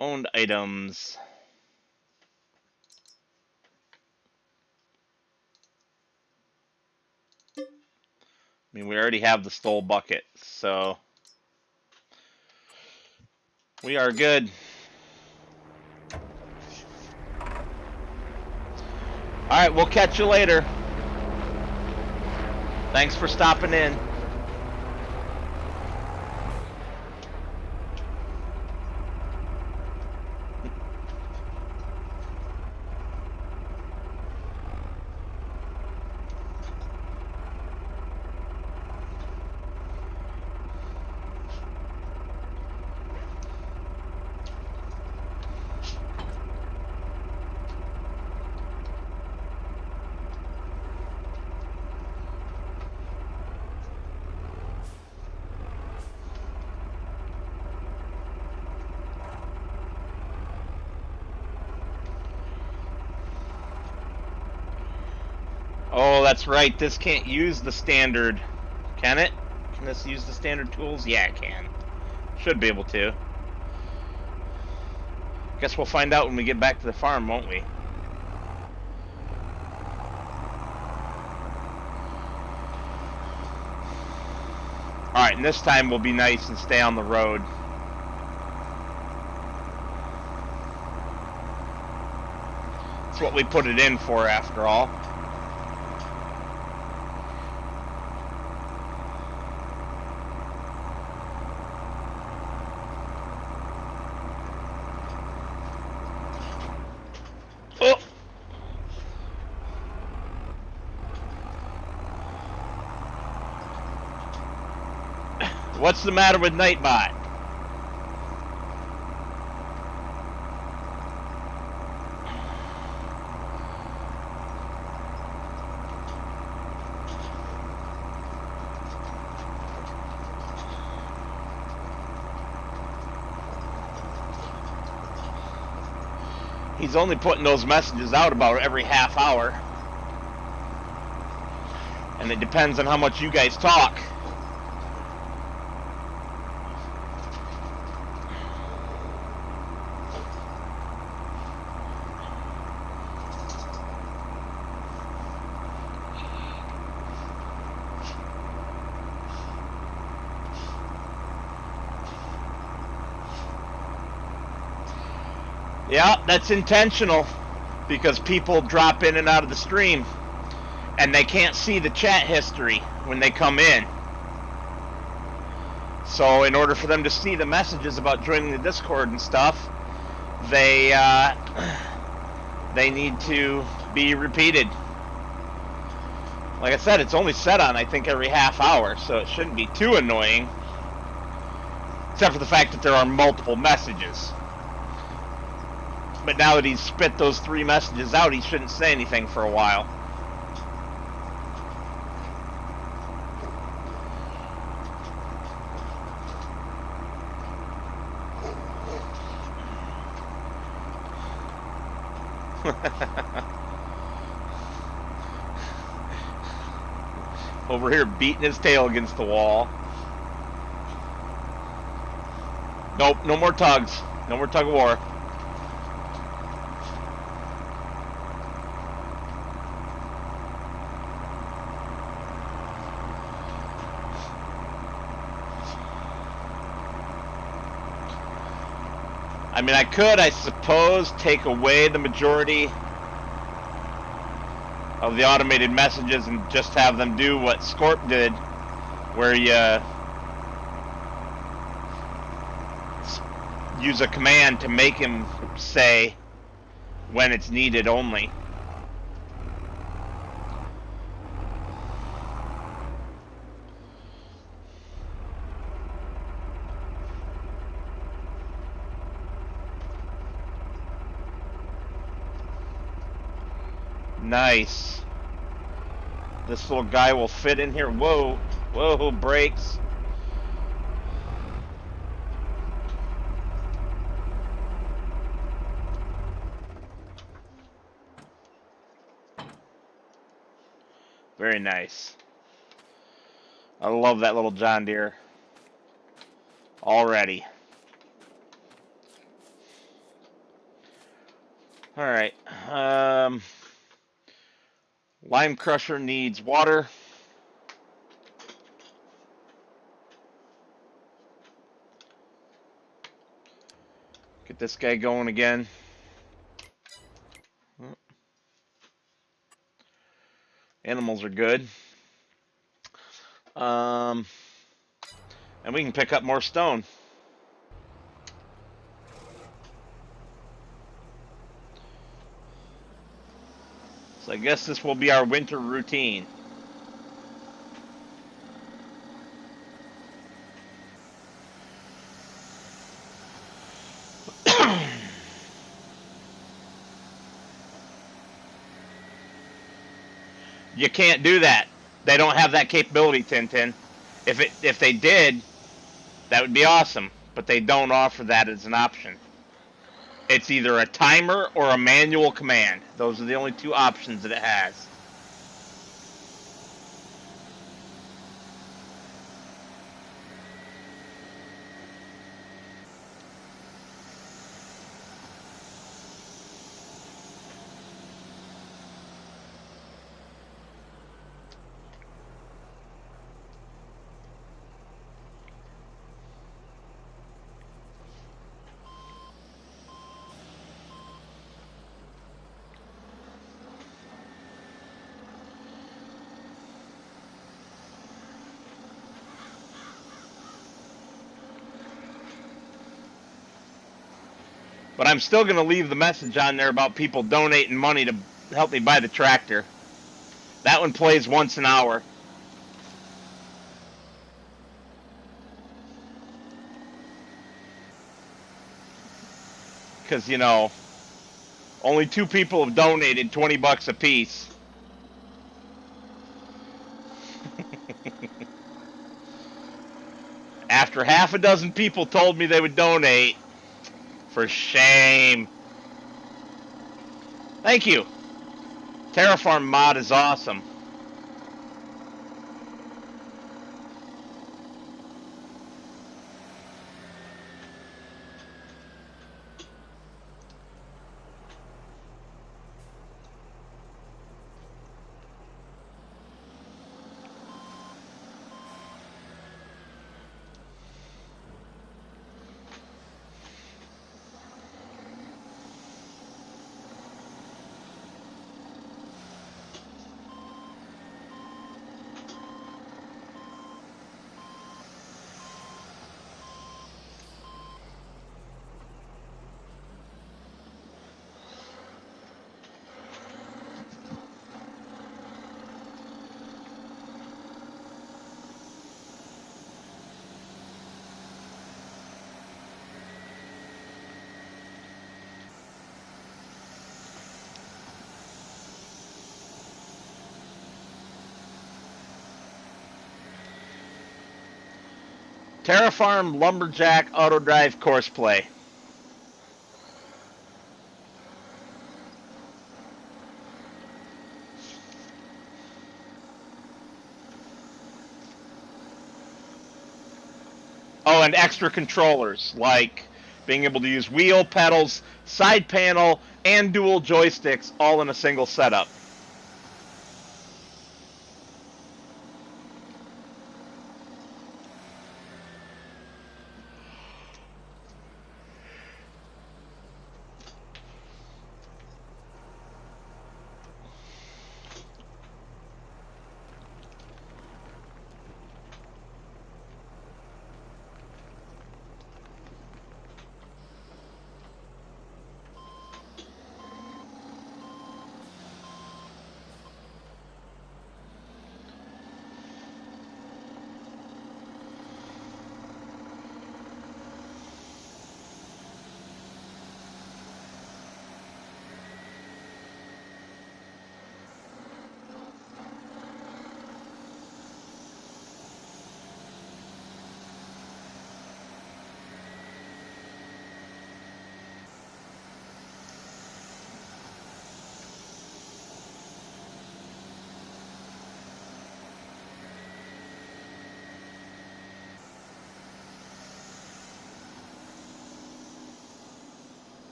Owned items. I mean, we already have the stole bucket, so we are good. All right, we'll catch you later. Thanks for stopping in. Oh, that's right. This can't use the standard. Can it? Can this use the standard tools? Yeah, it can. Should be able to. Guess we'll find out when we get back to the farm, won't we? Alright, and this time we'll be nice and stay on the road. That's what we put it in for, after all. Oh! What's the matter with Nightbot? He's only putting those messages out about every half hour. And it depends on how much you guys talk. Yeah, that's intentional, because people drop in and out of the stream and they can't see the chat history when they come in. So in order for them to see the messages about joining the Discord and stuff, they need to be repeated. Like I said, it's only set on, I think, every half hour, so it shouldn't be too annoying. Except for the fact that there are multiple messages. But now that he's spit those 3 messages out, he shouldn't say anything for a while. Over here beating his tail against the wall. Nope, no more tugs. No more tug of war. I mean, I could, I suppose, take away the majority of the automated messages and just have them do what Scorp did, where you use a command to make him say when it's needed only. Nice. This little guy will fit in here. Whoa. Whoa, brakes. Very nice. I love that little John Deere. Already. Alright. Lime crusher needs water. Get this guy going again. Animals are good. And we can pick up more stone. So I guess this will be our winter routine. You can't do that. They don't have that capability, Tintin. If they did, that would be awesome. But they don't offer that as an option. It's either a timer or a manual command. Those are the only 2 options that it has. But I'm still going to leave the message on there about people donating money to help me buy the tractor. That one plays once an hour. Because, you know, only 2 people have donated 20 bucks a piece. After half a dozen people told me they would donate. For shame. Thank you. Terraform mod is awesome. Terrafarm Lumberjack Auto Drive Course Play. Oh, and extra controllers, like being able to use wheel, pedals, side panel, and dual joysticks all in a single setup.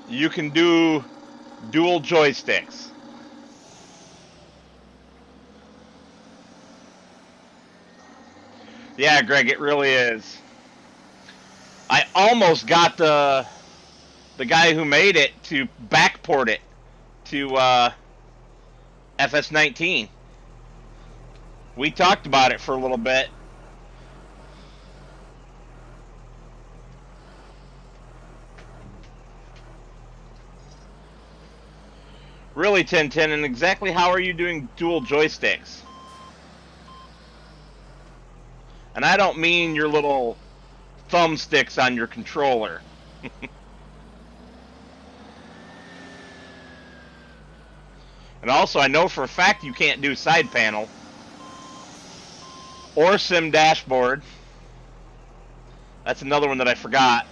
You can do dual joysticks. Yeah, Greg, it really is. I almost got the guy who made it to backport it to FS19. We talked about it for a little bit. Really, Tintin, and exactly how are you doing dual joysticks? And I don't mean your little thumbsticks on your controller. And also, I know for a fact you can't do side panel or sim dashboard. That's another one that I forgot.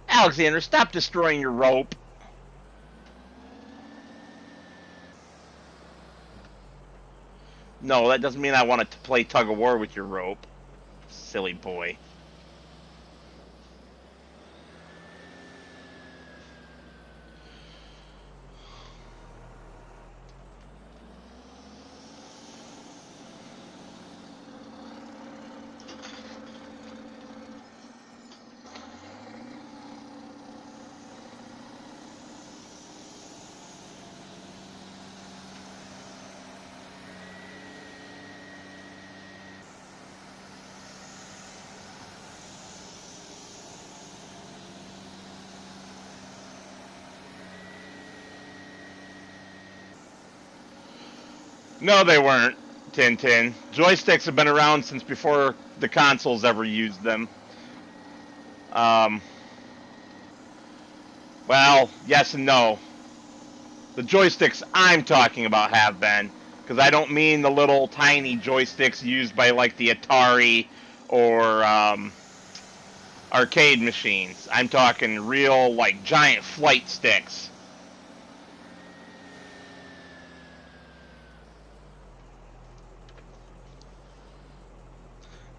Alexander, stop destroying your rope. No, that doesn't mean I want to play tug of war with your rope. Silly boy. No, they weren't, Tintin. Joysticks have been around since before the consoles ever used them. Um, well, yes and no. The joysticks I'm talking about have been, because I don't mean the little tiny joysticks used by like the Atari or arcade machines. I'm talking real, like, giant flight sticks.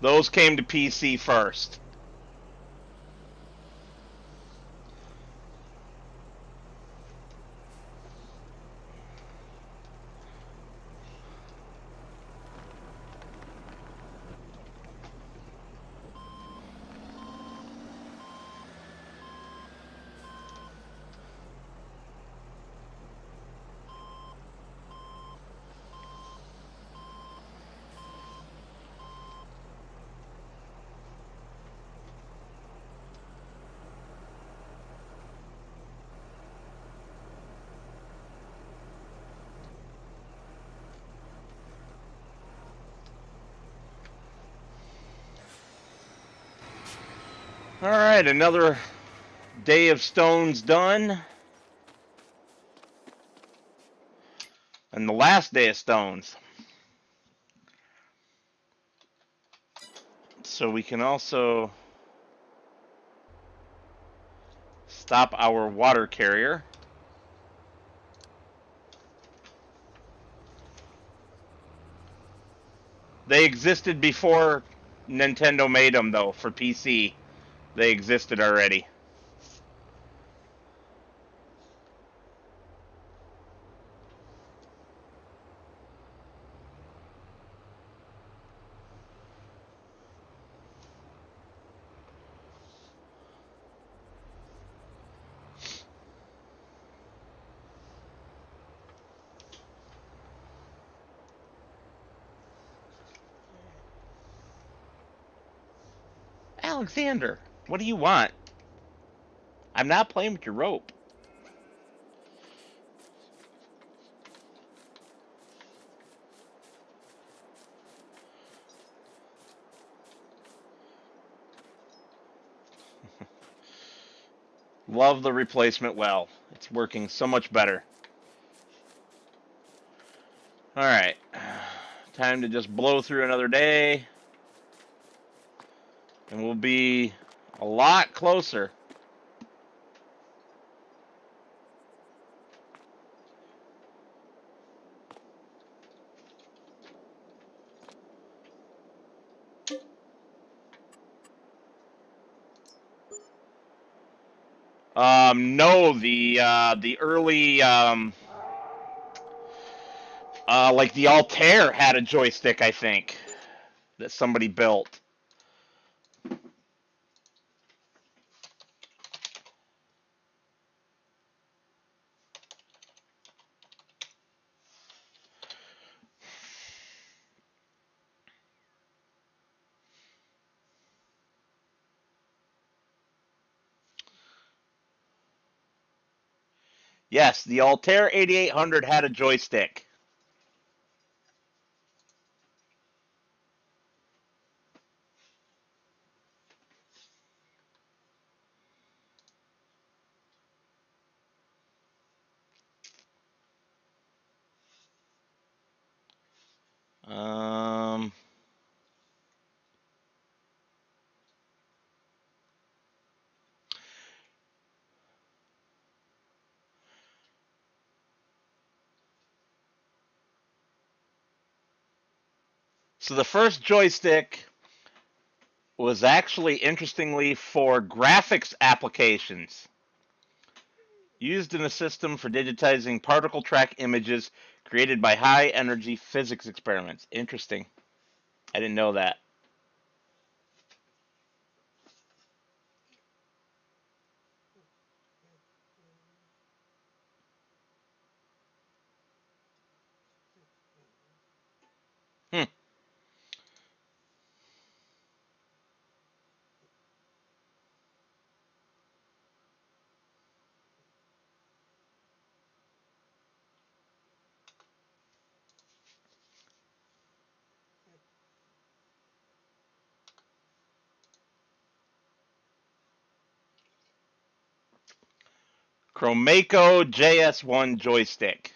Those came to PC first. All right, another day of stones done. And the last day of stones. So we can also stop our water carrier. They existed before Nintendo made them, though, for PC. They existed already. Alexander, what do you want? I'm not playing with your rope. Love the replacement well. It's working so much better. All right. Time to just blow through another day. And we'll be a lot closer. No, the early like the Altair had a joystick, I think, that somebody built. Yes, the Altair 8800 had a joystick. Um, so the first joystick was actually, interestingly, for graphics applications. Used in a system for digitizing particle track images created by high energy physics experiments. Interesting. I didn't know that. Hmm. Chromaco JS1 joystick.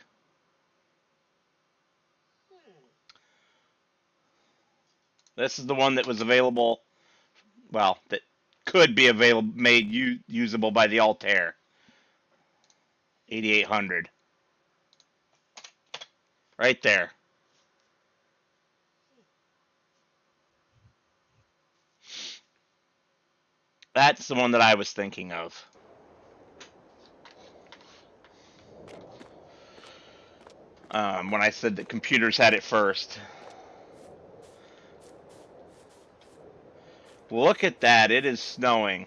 This is the one that was available, well, that could be available, made usable by the Altair 8800. Right there. That's the one that I was thinking of. When I said that computers had it first. Look at that. It is snowing.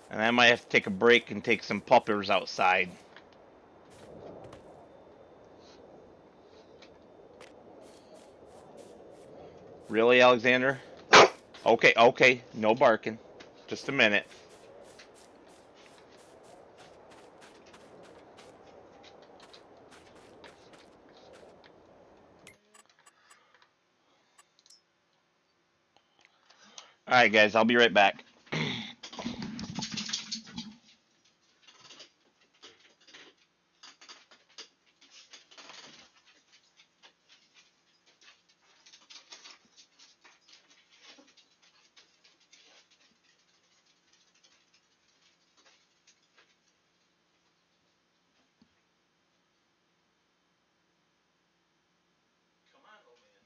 And I might have to take a break and take some puppers outside. Really, Alexander? Okay, okay. No barking. Just a minute. All right, guys, I'll be right back. Come on, old man.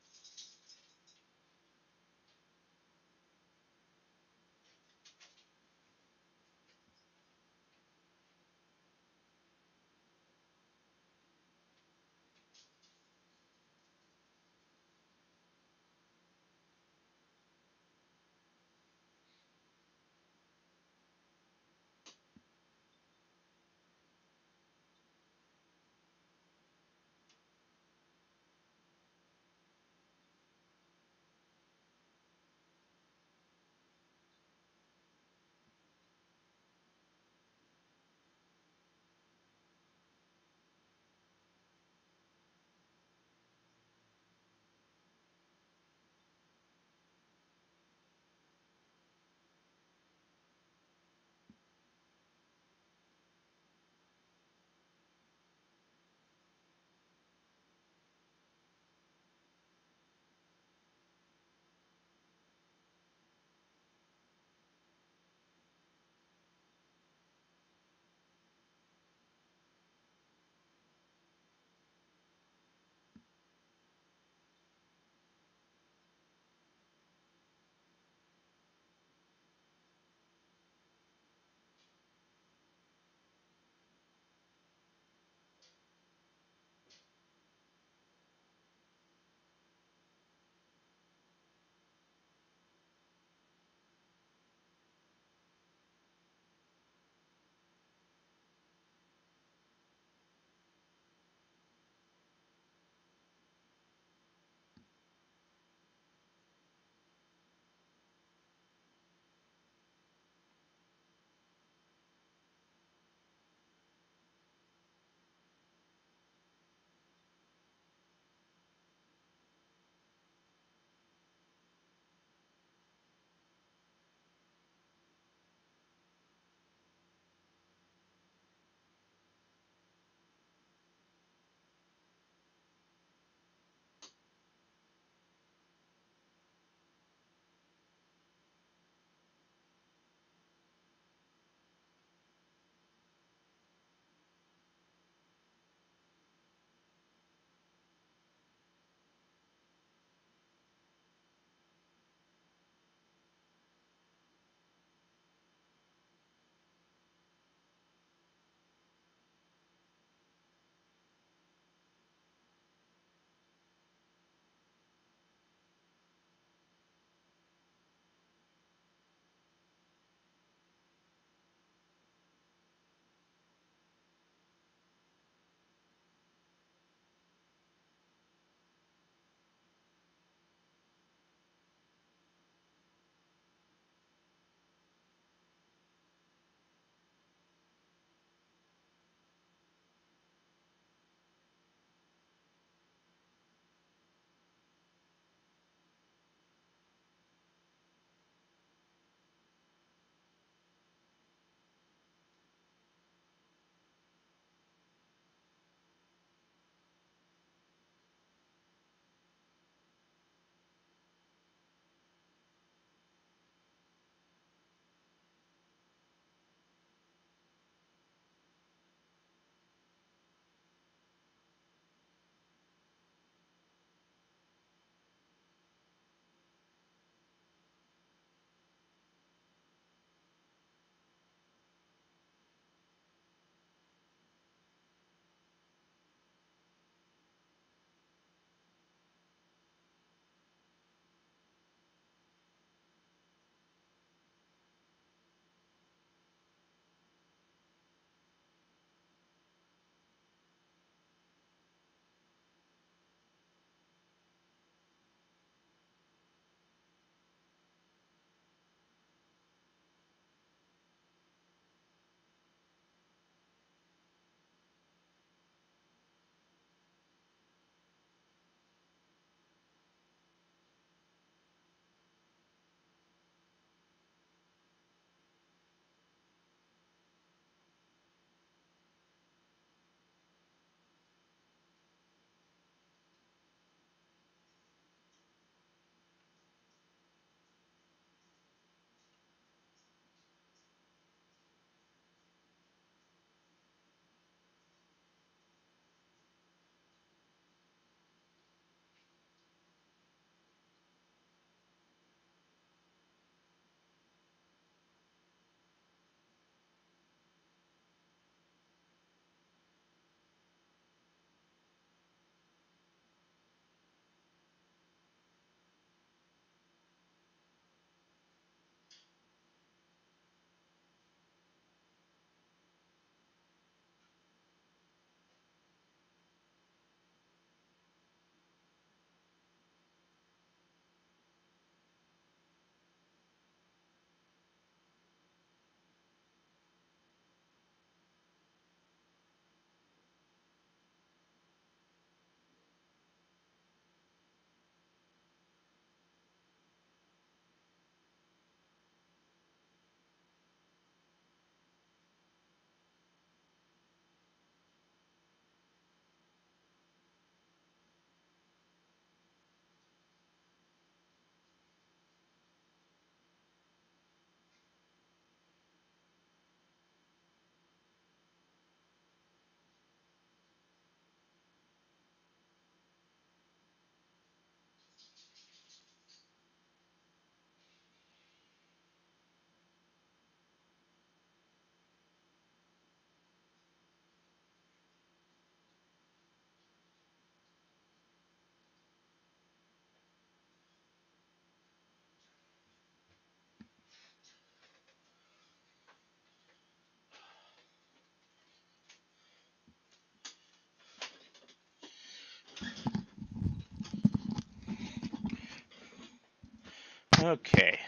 Okay,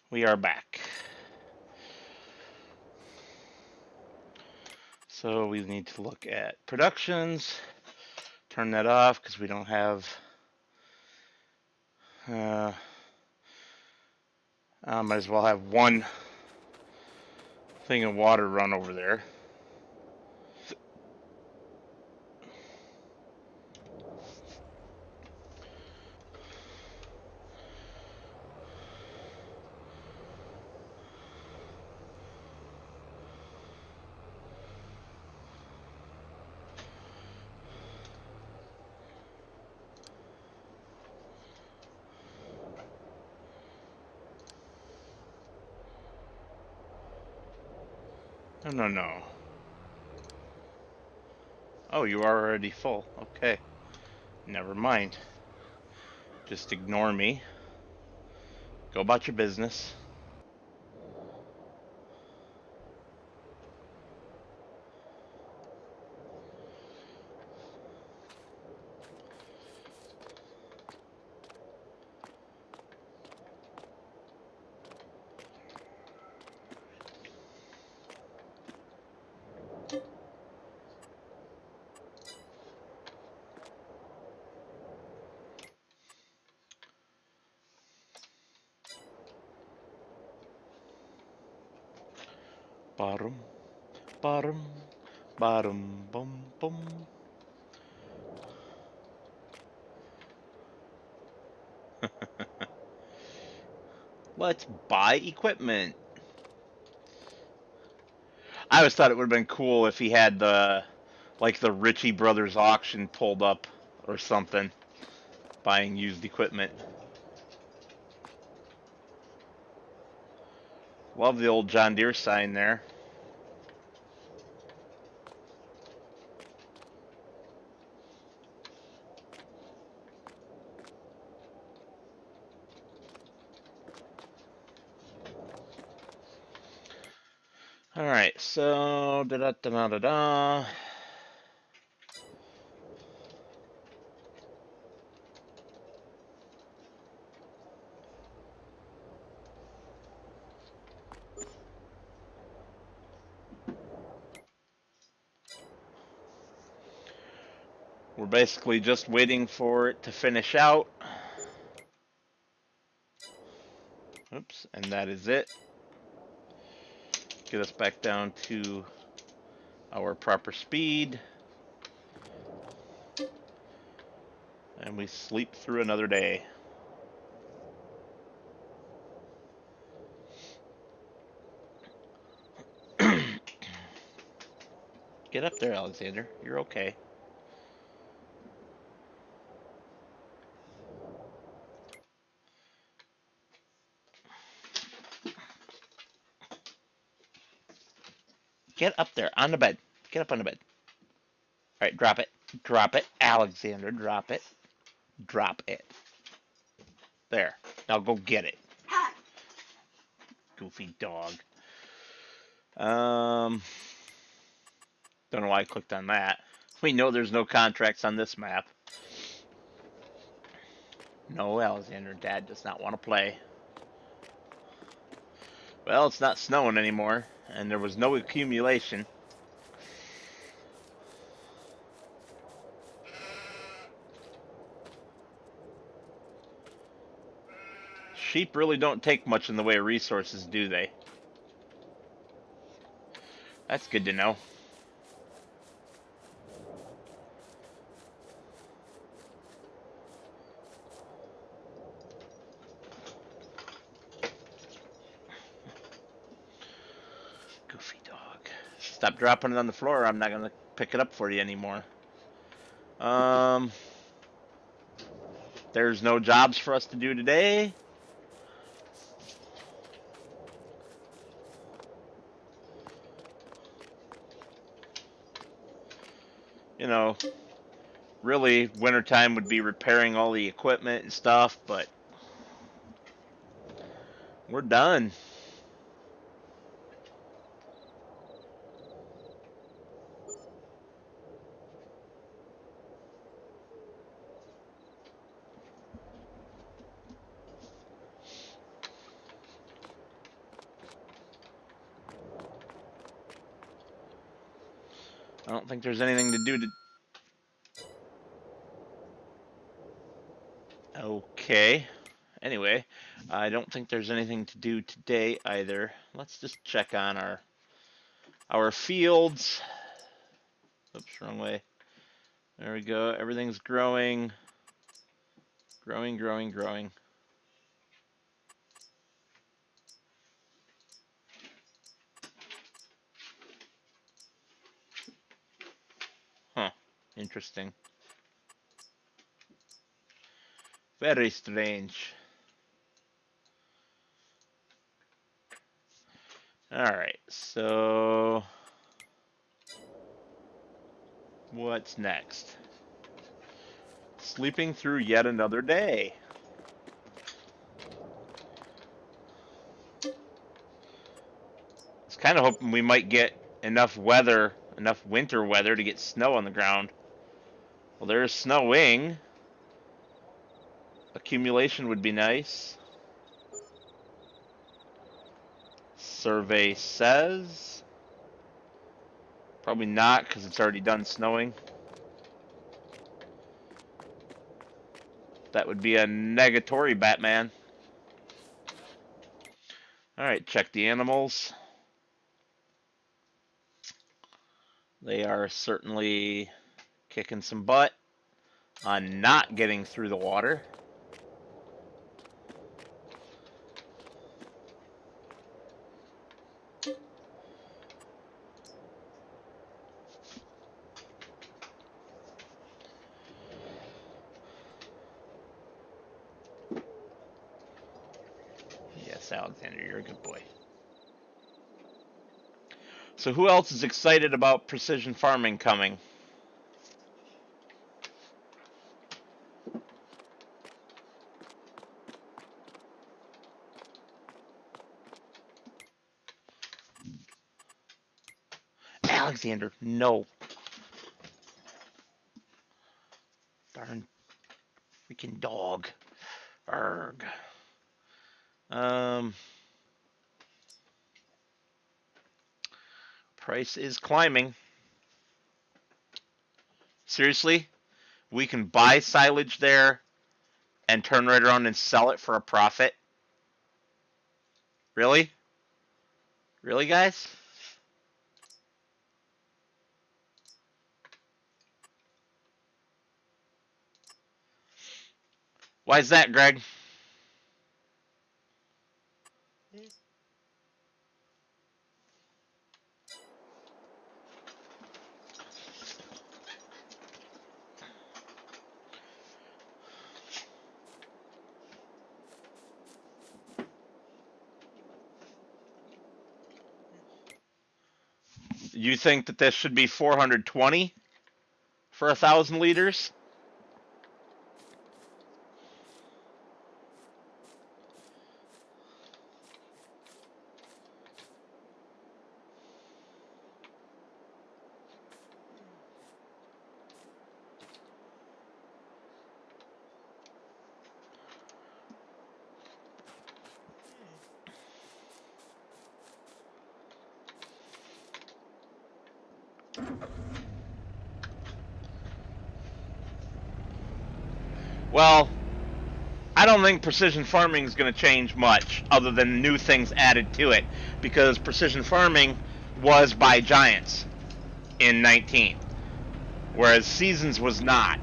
we are back. So we need to look at productions, turn that off because we don't have, I might as well have one thing of water run over there. No, no, no. Oh, you are already full. Okay. Never mind. Just ignore me. Go about your business. Bottom, bottom, bottom, bum, bum. Let's buy equipment. I always thought it would have been cool if he had the Ritchie Brothers auction pulled up or something, buying used equipment. Love the old John Deere sign there. All right, so da da da da da. We're basically just waiting for it to finish out. Oops, and that is it. Get us back down to our proper speed. And we sleep through another day. Get up there, Alexander. You're okay. Get up there on the bed. Get up on the bed. All right, drop it. Drop it, Alexander. Drop it. Drop it. There. Now go get it. Goofy dog. Don't know why I clicked on that. We know there's no contracts on this map. No, Alexander. Dad does not want to play. Well, it's not snowing anymore, and there was no accumulation. Sheep really don't take much in the way of resources, do they? That's good to know. Goofy dog. Stop dropping it on the floor. I'm not going to pick it up for you anymore. There's no jobs for us to do today. You know, really, wintertime would be repairing all the equipment and stuff, but we're done. I don't think there's anything to do to... Okay. Anyway, I don't think there's anything to do today either. Let's just check on our fields. Oops, wrong way. There we go. Everything's growing. Growing, growing, growing. Huh. Interesting. Very strange. Alright, so... what's next? Sleeping through yet another day. I was kind of hoping we might get enough weather, enough winter weather to get snow on the ground. Well, there's snowing. Accumulation would be nice. Survey says. Probably not, because it's already done snowing. That would be a negatory, Batman. Alright, check the animals. They are certainly kicking some butt on not getting through the water. Yes, Alexander, you're a good boy. So who else is excited about precision farming coming? Alexander, no. Darn freaking dog. Arg. Price is climbing. Seriously? We can buy silage there and turn right around and sell it for a profit? Really? Really, guys? Why is that, Greg? You think that this should be 420 for 1,000 liters? Well, I don't think precision farming is going to change much other than new things added to it, because precision farming was by giants in 19, whereas Seasons was not.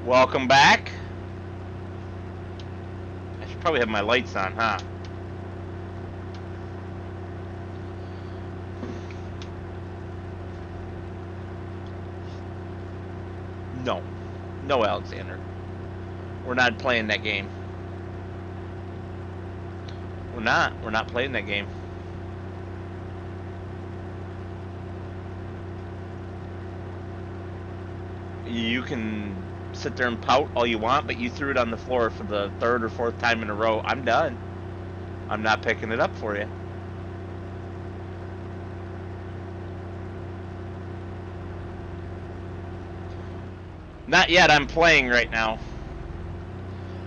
Welcome back. I should probably have my lights on, huh? No. No, Alexander. We're not playing that game. We're not. We're not playing that game. You can sit there and pout all you want, but you threw it on the floor for the third or fourth time in a row. I'm done. I'm not picking it up for you. Not yet. I'm playing right now.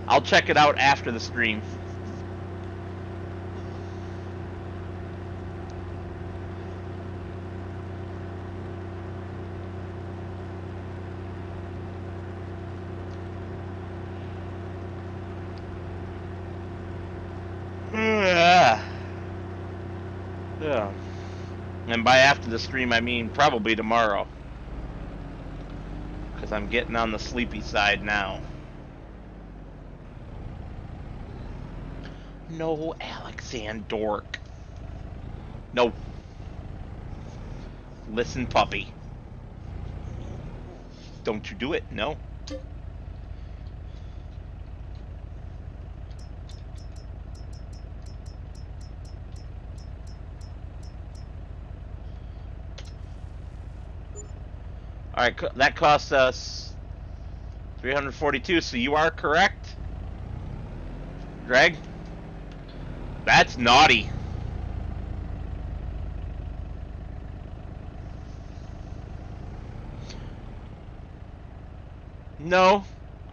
I'll check it out after the stream. Yeah. And by after the stream, I mean probably tomorrow. Because I'm getting on the sleepy side now. No, Alexandork. No. Listen, puppy. Don't you do it. No. Alright, that cost us 342, so you are correct, Greg? That's naughty. No,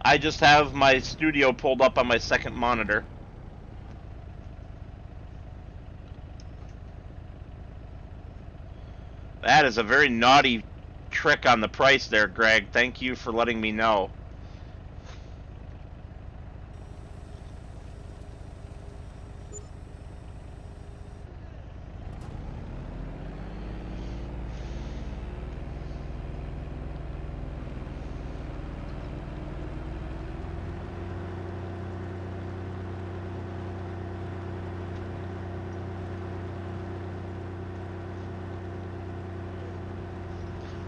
I just have my studio pulled up on my second monitor. That is a very naughty trick on the price there, Greg. Thank you for letting me know.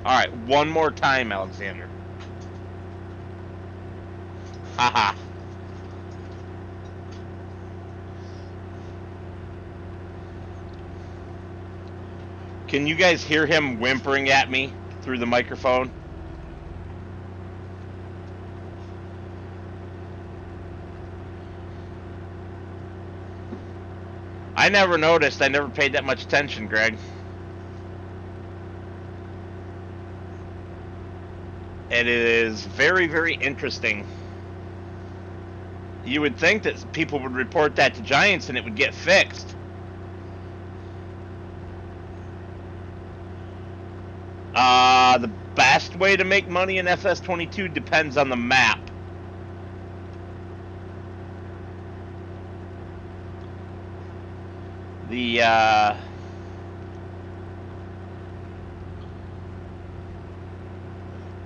Alright, one more time, Alexander. Haha. Can you guys hear him whimpering at me through the microphone? I never noticed. I never paid that much attention, Greg. It is very, very interesting. You would think that people would report that to Giants and it would get fixed. The best way to make money in FS22 depends on the map.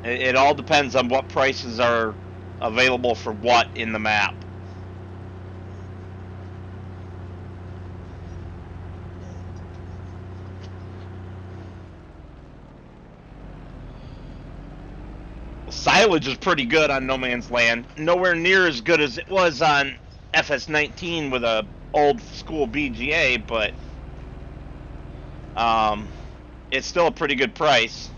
It all depends on what prices are available for what in the map. Silage is pretty good on No Man's Land. Nowhere near as good as it was on FS19 with a old school BGA, but it's still a pretty good price.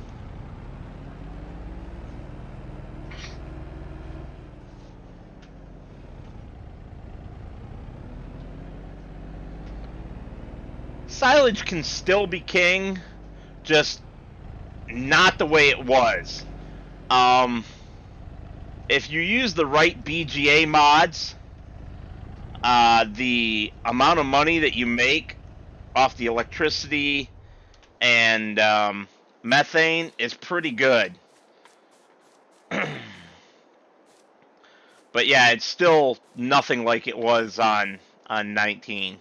Silage can still be king, just not the way it was. If you use the right BGA mods, the amount of money that you make off the electricity and methane is pretty good. But yeah, it's still nothing like it was on 19.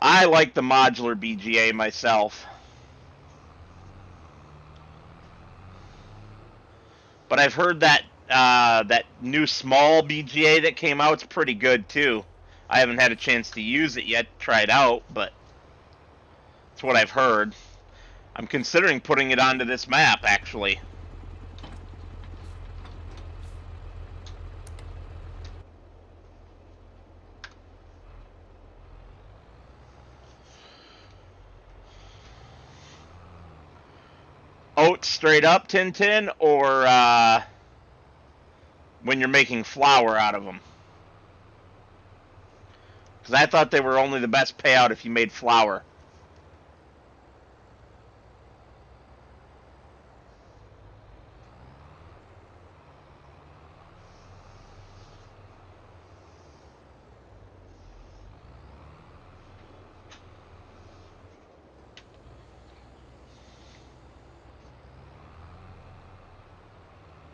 I like the modular BGA myself. But I've heard that that new small BGA that came out is pretty good too. I haven't had a chance to use it yet, try it out, but it's what I've heard. I'm considering putting it onto this map, actually. oats straight up, Tintin, or when you're making flour out of them? Because I thought they were only the best payout if you made flour.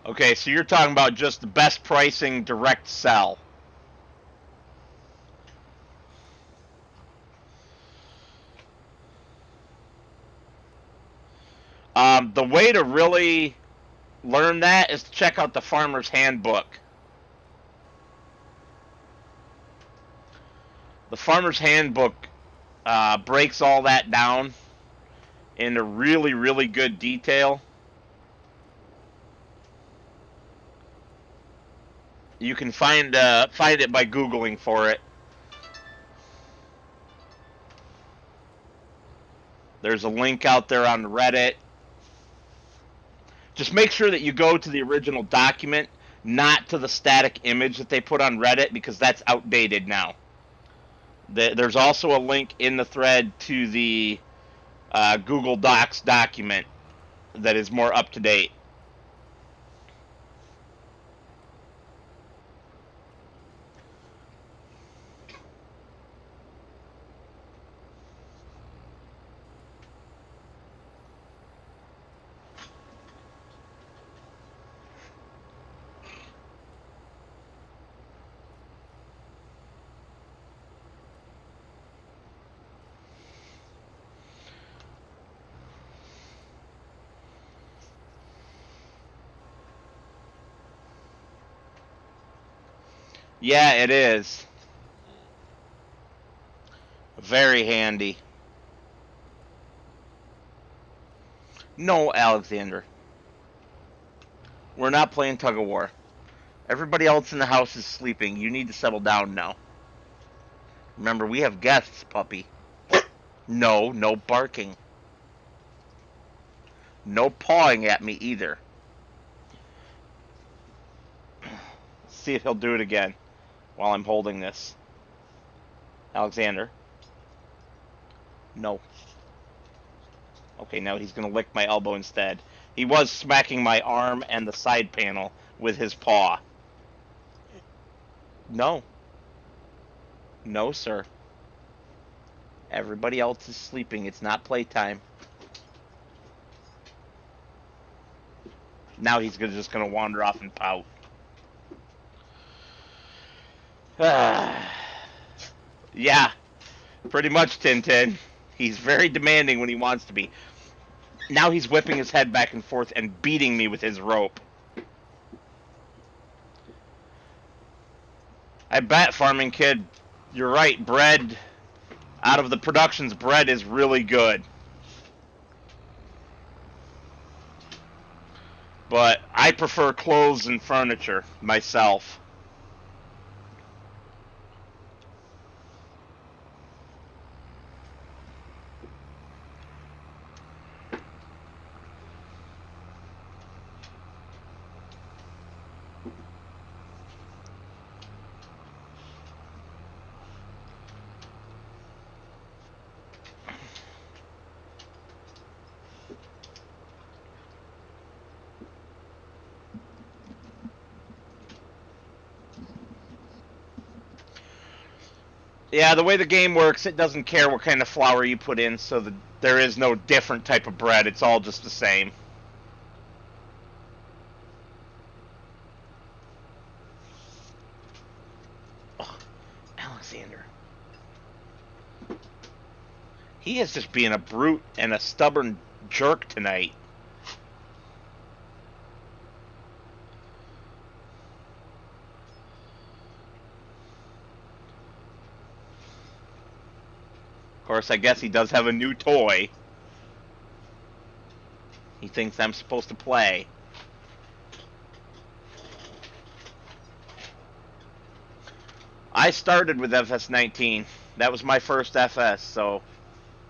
Okay, so you're talking about just the best pricing direct sell. The way to really learn that is to check out the Farmer's Handbook. The Farmer's Handbook breaks all that down into really, really good detail. You can find it by Googling for it. There's a link out there on Reddit. Just make sure that you go to the original document, not to the static image that they put on Reddit, because that's outdated now. There's also a link in the thread to the Google Docs document that is more up to date. Yeah, it is. Very handy. No, Alexander. We're not playing tug of war. Everybody else in the house is sleeping. You need to settle down now. Remember, we have guests, puppy. No, no barking. No pawing at me either. See if he'll do it again while I'm holding this. Alexander. No. Okay, now he's going to lick my elbow instead. He was smacking my arm and the side panel with his paw. No. No, sir. Everybody else is sleeping. It's not playtime. Now he's just going to wander off and pout. Yeah, pretty much, Tintin. He's very demanding when he wants to be. Now he's whipping his head back and forth and beating me with his rope. I bet, Farming Kid, you're right. Bread, out of the productions, bread is really good. But I prefer clothes and furniture myself. Yeah, the way the game works, it doesn't care what kind of flour you put in, so there is no different type of bread. It's all just the same. Oh, Alexander. He is just being a brute and a stubborn jerk tonight. Of course, I guess he does have a new toy. He thinks I'm supposed to play. I started with FS19. That was my first FS, so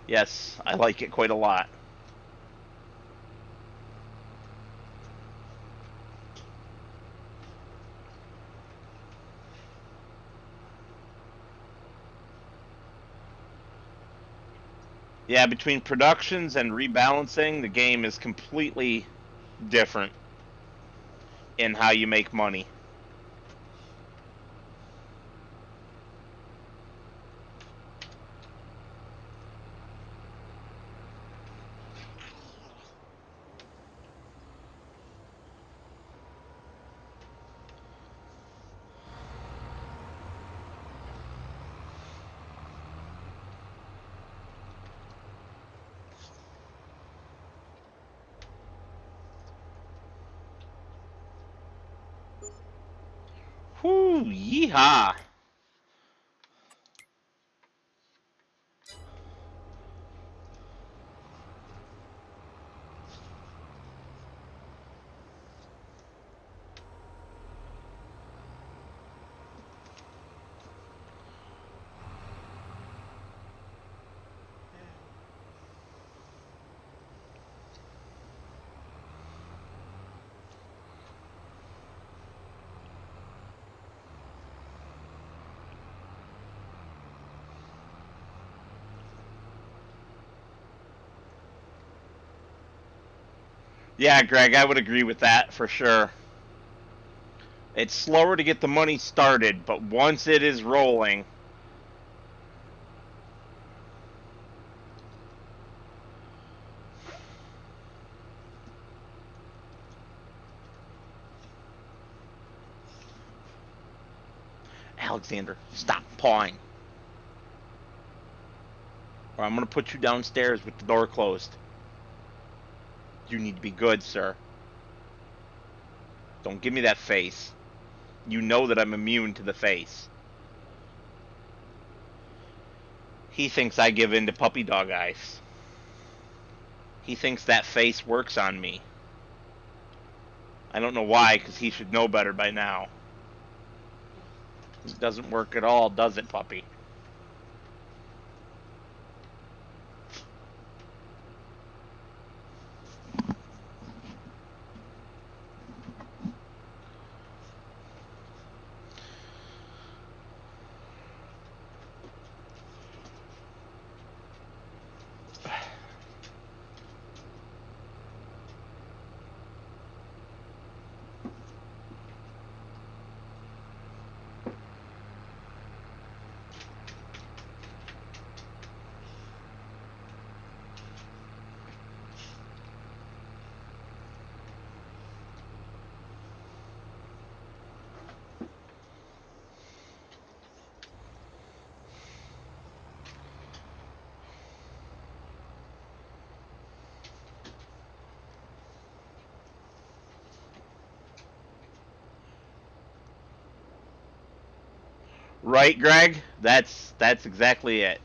yes, I like it quite a lot. Yeah, between productions and rebalancing, the game is completely different in how you make money. Whoo, yeehaw! Yeah, Greg, I would agree with that for sure. It's slower to get the money started, but once it is rolling, Alexander, stop pawing. Or I'm going to put you downstairs with the door closed. You need to be good, sir. Don't give me that face. You know that I'm immune to the face. He thinks I give in to puppy dog eyes. He thinks that face works on me. I don't know why, because he should know better by now. It doesn't work at all, does it, puppy? Right, Greg? That's exactly it.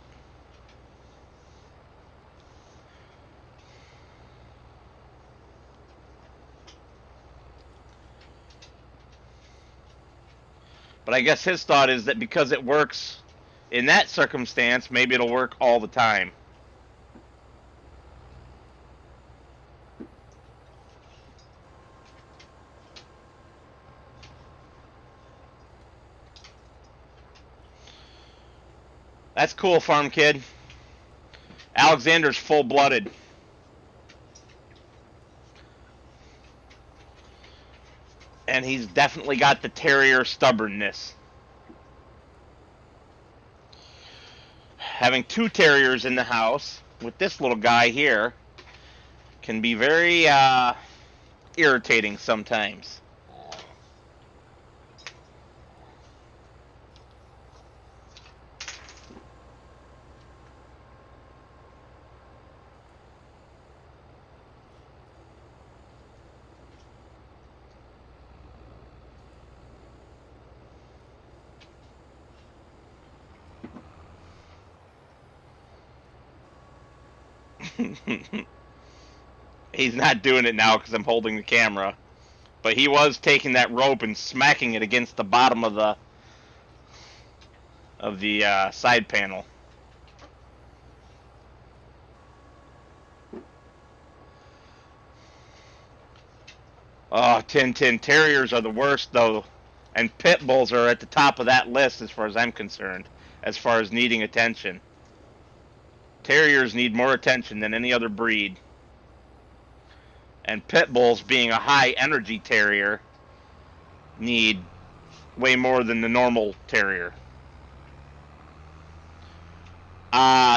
But I guess his thought is that because it works in that circumstance, maybe it'll work all the time. That's cool, farm kid. Alexander's full-blooded. And he's definitely got the terrier stubbornness. Having two terriers in the house with this little guy here can be very irritating sometimes. He's not doing it now because I'm holding the camera. But he was taking that rope and smacking it against the bottom of the side panel. Oh, Tintin, terriers are the worst though, and pit bulls are at the top of that list as far as I'm concerned, as far as needing attention. Terriers need more attention than any other breed. And pit bulls, being a high energy terrier, need way more than the normal terrier.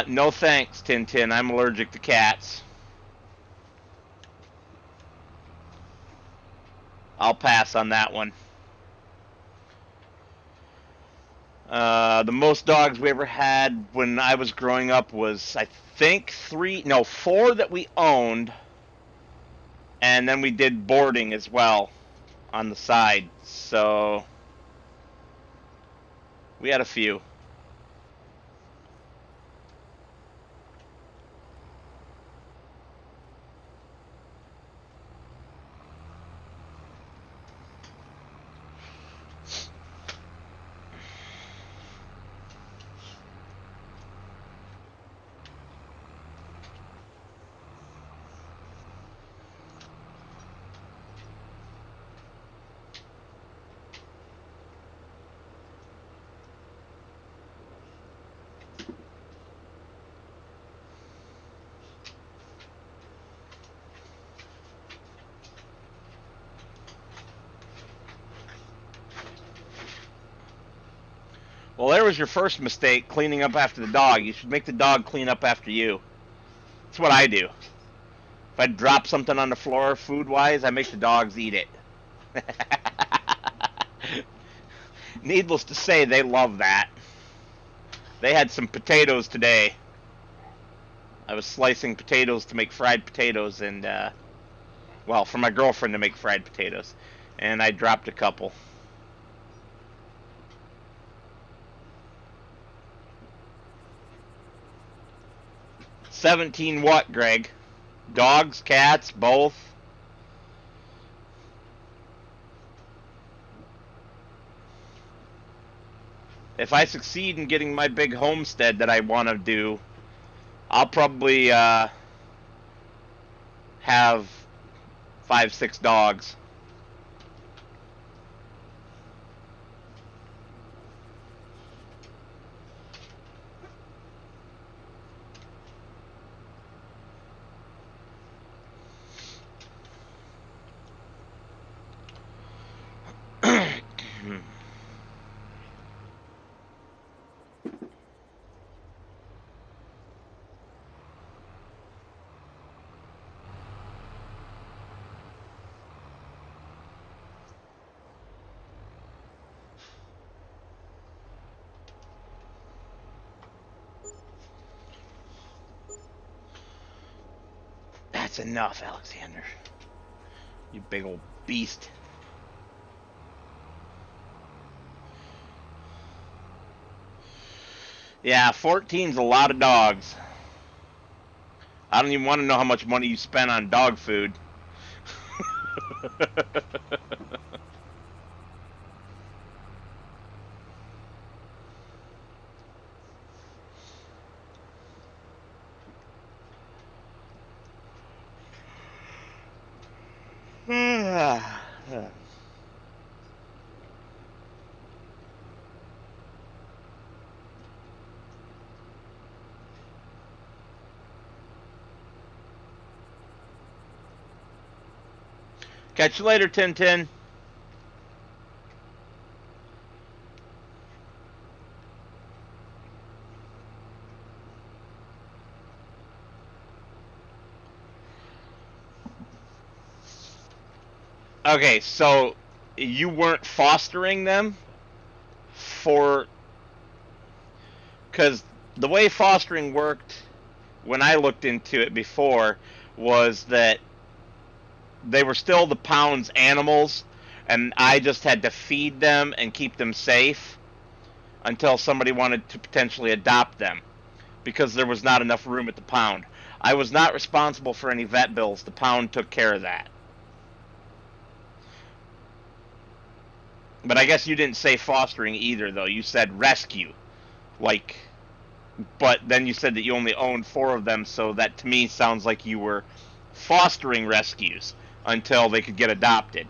No thanks, Tintin. I'm allergic to cats. I'll pass on that one. The most dogs we ever had when I was growing up was, I think, 4 that we owned, and then we did boarding as well on the side. So we had a few. Well, there was your first mistake, cleaning up after the dog. You should make the dog clean up after you. That's what I do. If I drop something on the floor, food-wise, I make the dogs eat it. Needless to say, they love that. They had some potatoes today. I was slicing potatoes to make fried potatoes, and, well, for my girlfriend to make fried potatoes. And I dropped a couple. $17 what, Greg? Dogs, cats, both? If I succeed in getting my big homestead that I want to do, I'll probably have 5, 6 dogs. That's enough, Alexander. You big old beast. Yeah, 14's a lot of dogs. I don't even want to know how much money you spent on dog food. Catch you later, Tintin. Okay, so you weren't fostering them for... Because the way fostering worked when I looked into it before was that they were still the pound's animals, and I just had to feed them and keep them safe until somebody wanted to potentially adopt them, because there was not enough room at the pound. I was not responsible for any vet bills. The pound took care of that. But I guess you didn't say fostering either, though. You said rescue. Like, but then you said that you only owned 4 of them, so that to me sounds like you were fostering rescues until they could get adopted.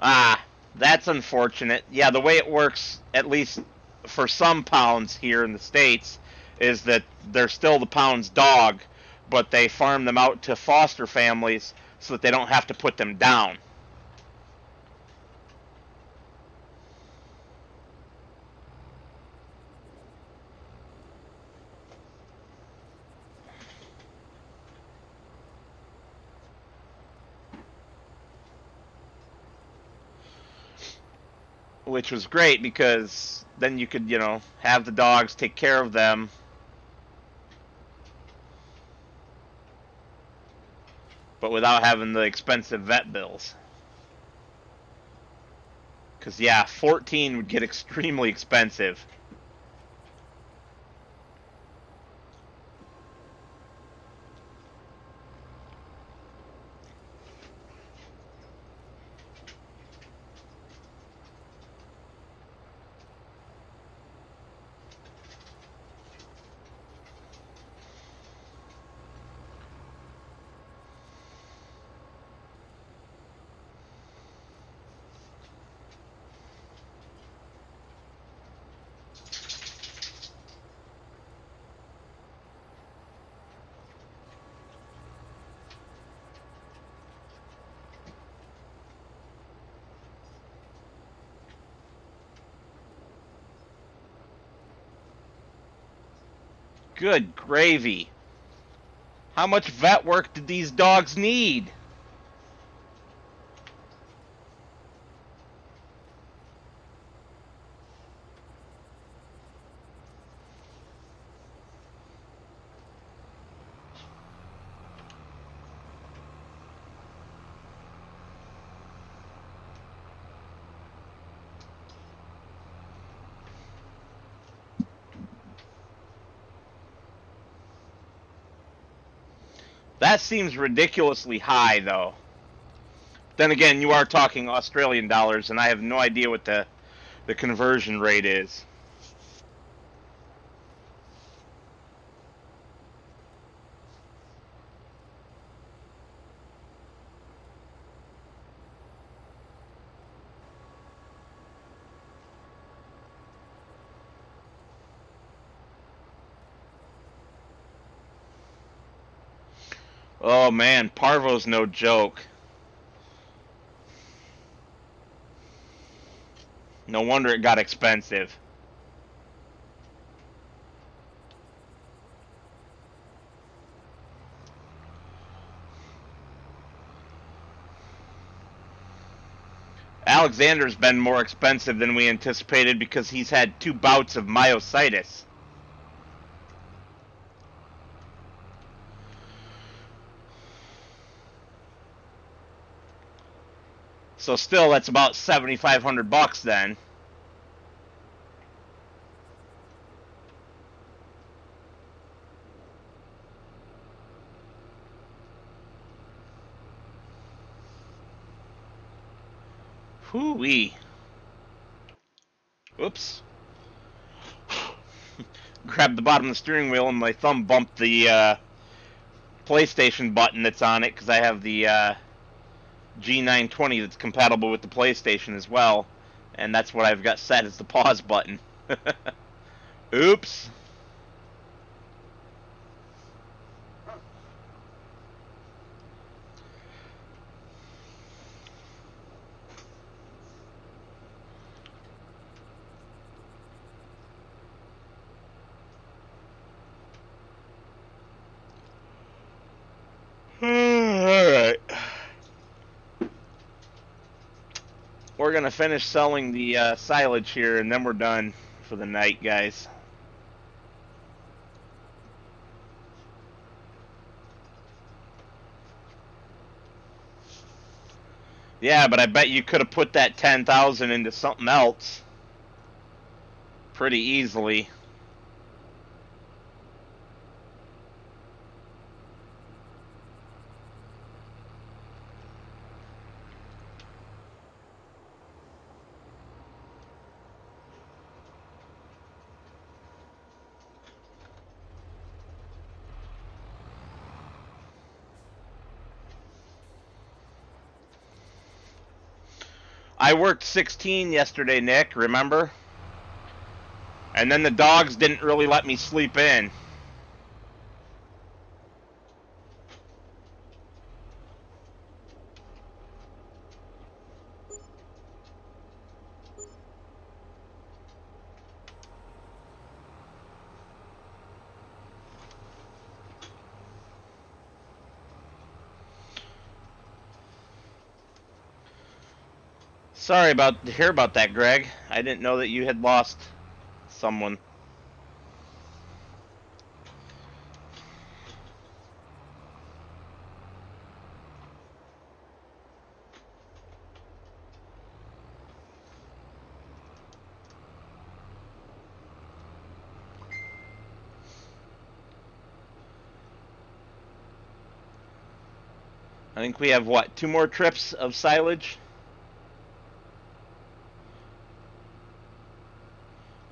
Ah, that's unfortunate. Yeah, the way it works, at least for some pounds here in the States, is that they're still the pound's dog, but they farm them out to foster families so that they don't have to put them down. Which was great because then you could, have the dogs take care of them, but without having the expensive vet bills. Because, yeah, 14 would get extremely expensive. Good gravy. How much vet work did these dogs need? That seems ridiculously high, though. Then again, you are talking Australian dollars, and I have no idea what the conversion rate is. Oh man, Parvo's no joke. No wonder it got expensive. Alexander's been more expensive than we anticipated because he's had 2 bouts of myositis. So still, that's about $7,500 then. Hoo-wee. Oops. Grabbed the bottom of the steering wheel and my thumb bumped the PlayStation button that's on it because I have the G920 that's compatible with the PlayStation as well. And that's what I've got set as the pause button. Oops. Alright. We're going to finish selling the silage here, and then we're done for the night, guys. Yeah, but I bet you could have put that 10,000 into something else pretty easily. I worked 16 yesterday, Nick, remember? And then the dogs didn't really let me sleep in. Sorry to hear about that, Greg. I didn't know that you had lost someone. I think we have, what, 2 more trips of silage?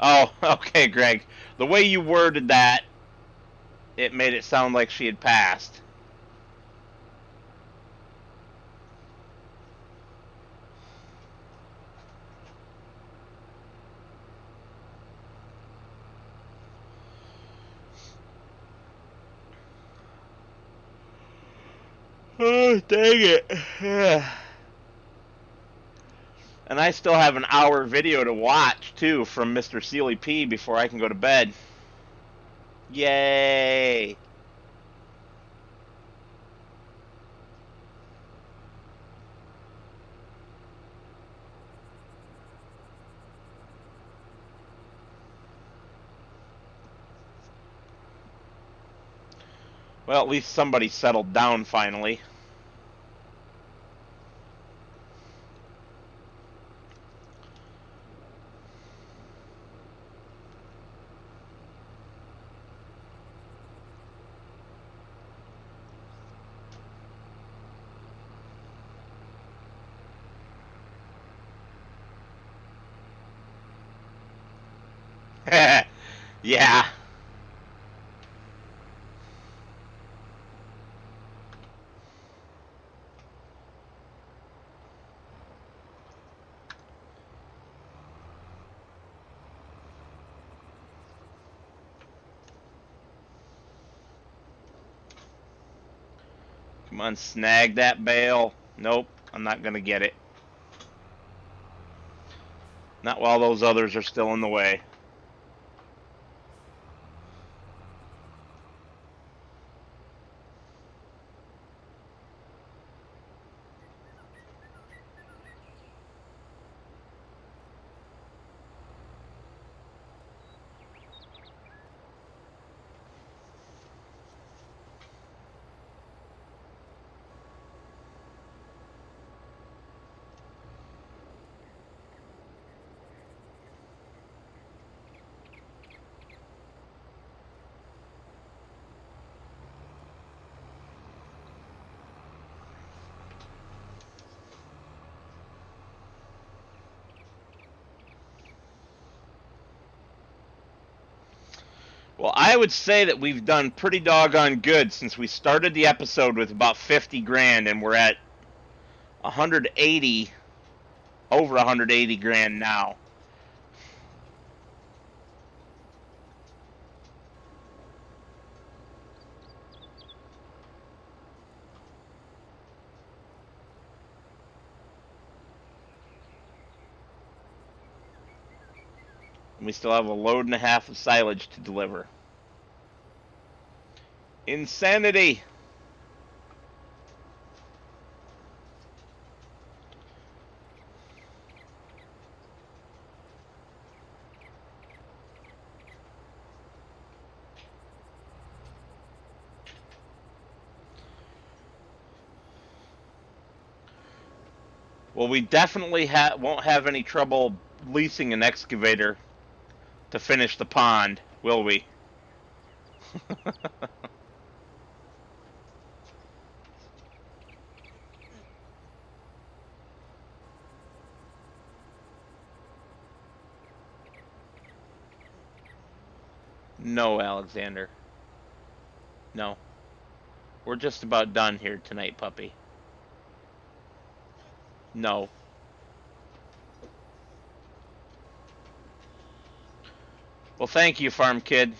Oh, okay, Greg. The way you worded that, it made it sound like she had passed. Oh, dang it. And I still have an hour video to watch, too, from Mr. Sealy P before I can go to bed. Yay! Well, at least somebody settled down finally. Yeah. Come on, snag that bale. Nope, I'm not going to get it. Not while those others are still in the way. Well, I would say that we've done pretty doggone good since we started the episode with about 50 grand and we're at 180, over 180 grand now. And we still have a load and a half of silage to deliver. Insanity! Well, we definitely won't have any trouble leasing an excavator to finish the pond, will we? No, Alexander. No. We're just about done here tonight, puppy. No. Well, thank you, Farm Kid.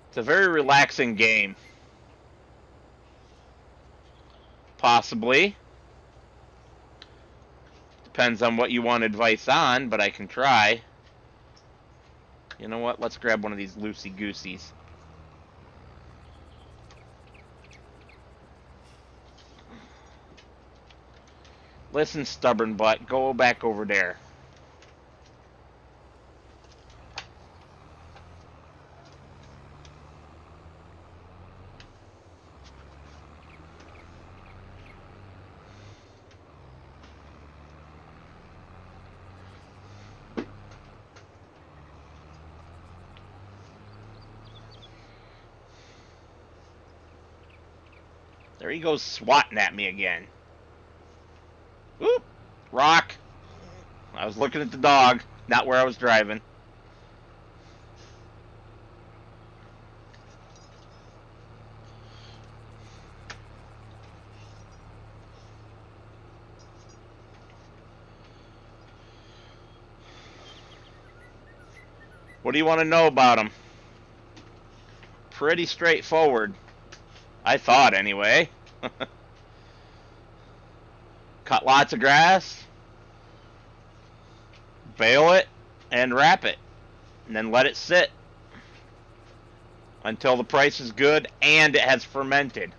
It's a very relaxing game. Possibly. Depends on what you want advice on, but I can try. You know what? Let's grab one of these loosey-gooseys. Listen, stubborn butt, go back over there. There he goes swatting at me again. Whoop! Rock! I was looking at the dog, not where I was driving. What do you want to know about him? Pretty straightforward. I thought, anyway. Cut lots of grass, bale it, and wrap it. And then let it sit until the price is good and it has fermented.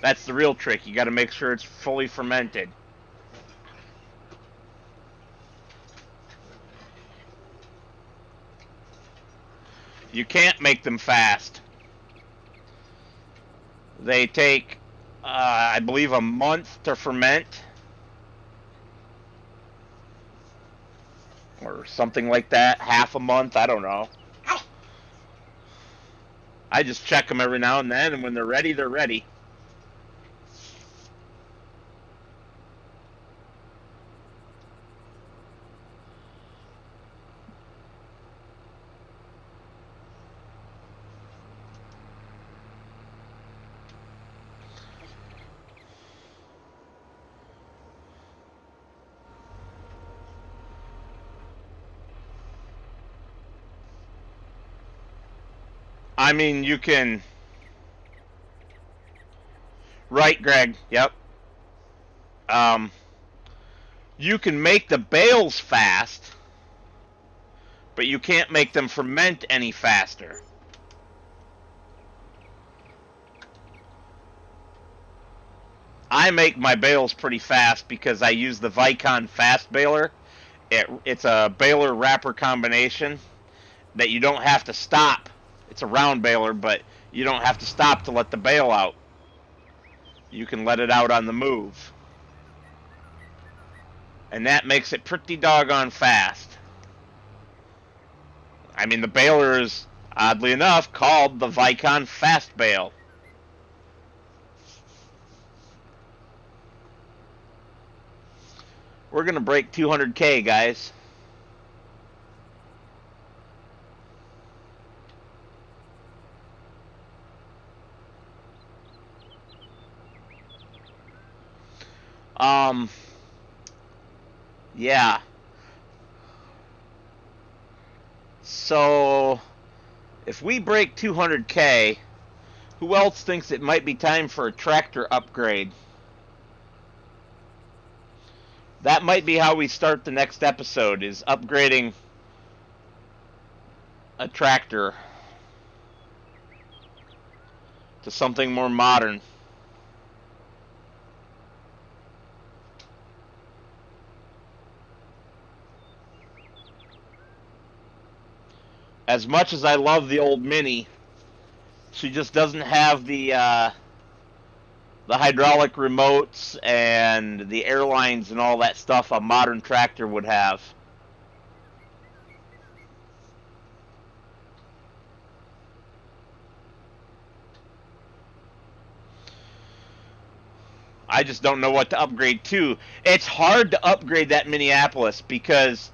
That's the real trick. You got to make sure it's fully fermented. You can't make them fast. They take, I believe, a month to ferment. Or something like that. Half a month, I don't know. I just check them every now and then, and when they're ready, they're ready. I mean, you can... Right, Greg, yep. You can make the bales fast, but you can't make them ferment any faster. I make my bales pretty fast because I use the Vicon Fast Baler. It's a baler wrapper combination that you don't have to stop. It's a round baler, but you don't have to stop to let the bale out. You can let it out on the move. And that makes it pretty doggone fast. I mean, the baler is, oddly enough, called the Vicon Fast Bale. We're going to break 200K, guys. Yeah. So, if we break 200K, who else thinks it might be time for a tractor upgrade? That might be how we start the next episode, is upgrading a tractor to something more modern. As much as I love the old Mini, she just doesn't have the hydraulic remotes and the airlines and all that stuff a modern tractor would have. I just don't know what to upgrade to. It's hard to upgrade that Minneapolis because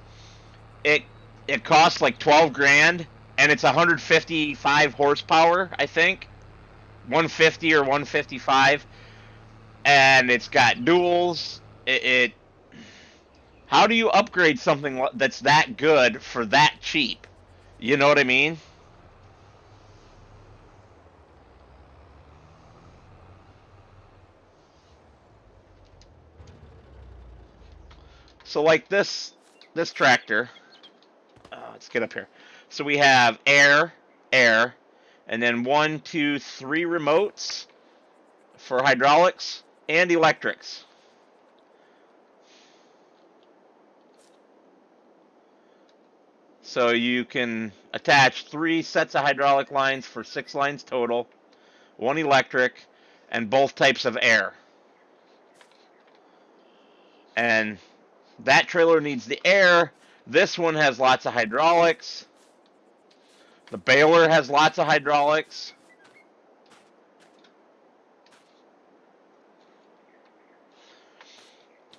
it costs like 12 grand and it's 155 horsepower, I think. 150 or 155, and it's got duals. How do you upgrade something that's that good for that cheap? You know what I mean? So like this tractor, let's get up here. So we have air, and then 1, 2, 3 remotes for hydraulics and electrics. So you can attach 3 sets of hydraulic lines for 6 lines total, 1 electric, and both types of air. And that trailer needs the air. This one has lots of hydraulics. The baler has lots of hydraulics.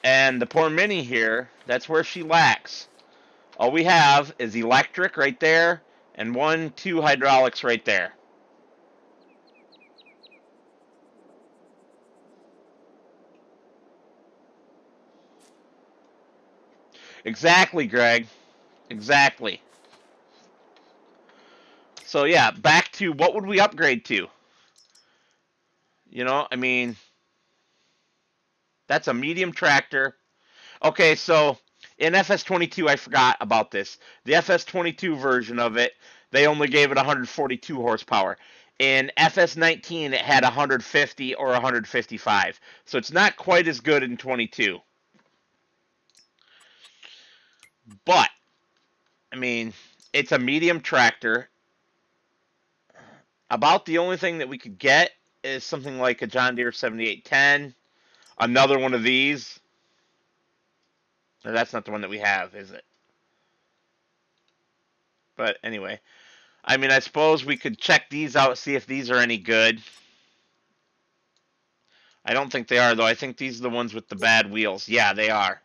And the poor Mini here, that's where she lacks. All we have is electric right there and 1, 2 hydraulics right there. Exactly, Greg. Exactly. So yeah, back to what would we upgrade to? You know, I mean, that's a medium tractor. Okay, so in FS22, I forgot about this. The FS22 version of it, they only gave it 142 horsepower. In FS19, it had 150 or 155. So it's not quite as good in 22. But, I mean, it's a medium tractor. About the only thing that we could get is something like a John Deere 7810. Another one of these. No, that's not the one that we have, is it? But anyway, I mean, I suppose we could check these out, see if these are any good. I don't think they are, though. I think these are the ones with the bad wheels. Yeah, they are.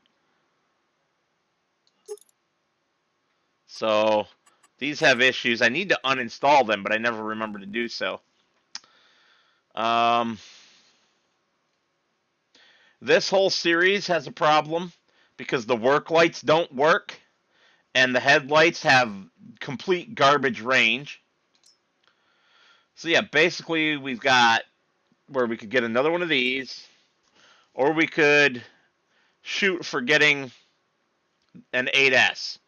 So, these have issues. I need to uninstall them, but I never remember to do so. Um, this whole series has a problem because the work lights don't work, and the headlights have complete garbage range. So yeah, basically we've got where we could get another one of these, or we could shoot for getting an 8S.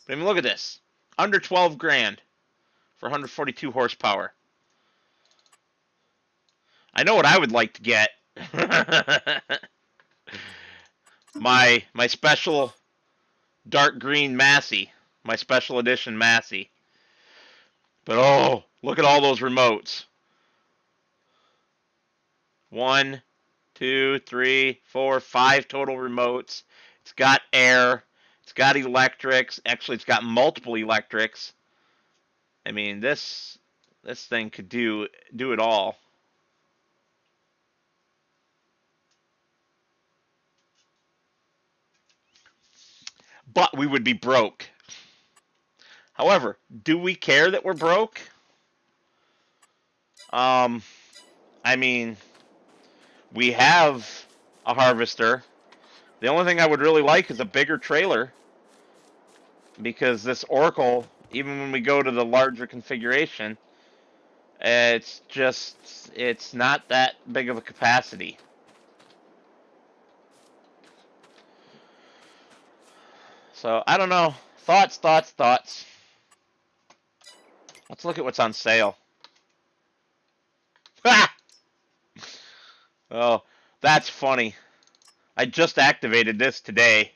But I mean, look at this. Under 12 grand for 142 horsepower. I know what I would like to get. my special dark green Massey. My special edition Massey. But oh, look at all those remotes. 1, 2, 3, 4, 5 total remotes. It's got air. It's got electrics. Actually, it's got multiple electrics. I mean, this thing could do it all. But we would be broke. However, do we care that we're broke? Um, I mean, we have a harvester. The only thing I would really like is a bigger trailer because this Oracle, even when we go to the larger configuration, it's not that big of a capacity. So I don't know. Thoughts. Let's look at what's on sale. Ha! Oh, that's funny. I just activated this today.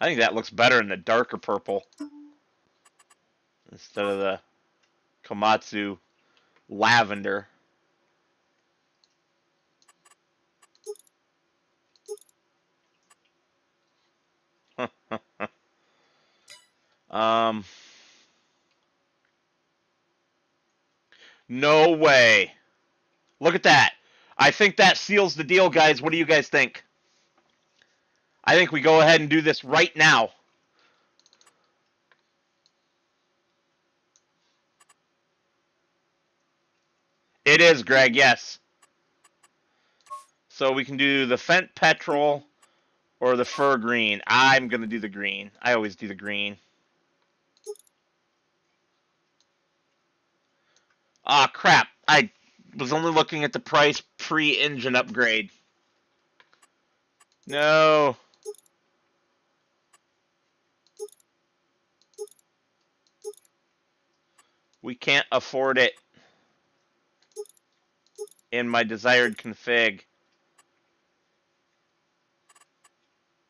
I think that looks better in the darker purple instead of the Komatsu lavender. um, no way. Look at that. I think that seals the deal, guys. What do you guys think? I think we go ahead and do this right now. It is, Greg, yes. So we can do the Fent Petrol or the fur green? I'm going to do the green. I always do the green. Ah, crap. I was only looking at the price pre-engine upgrade. No. We can't afford it in my desired config.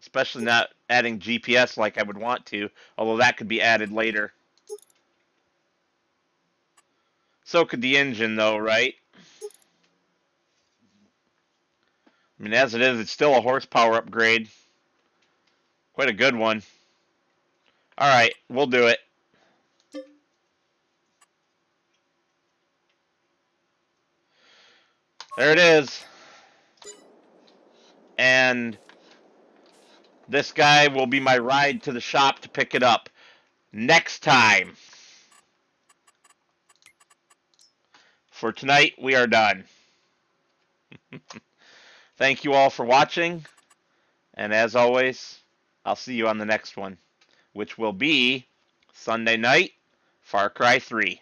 Especially not adding GPS like I would want to, although that could be added later. So could the engine, though, right? I mean, as it is, it's still a horsepower upgrade. Quite a good one. Alright, we'll do it. There it is. And this guy will be my ride to the shop to pick it up. Next time. For tonight, we are done. Thank you all for watching. And as always, I'll see you on the next one, which will be Sunday night, Far Cry 3.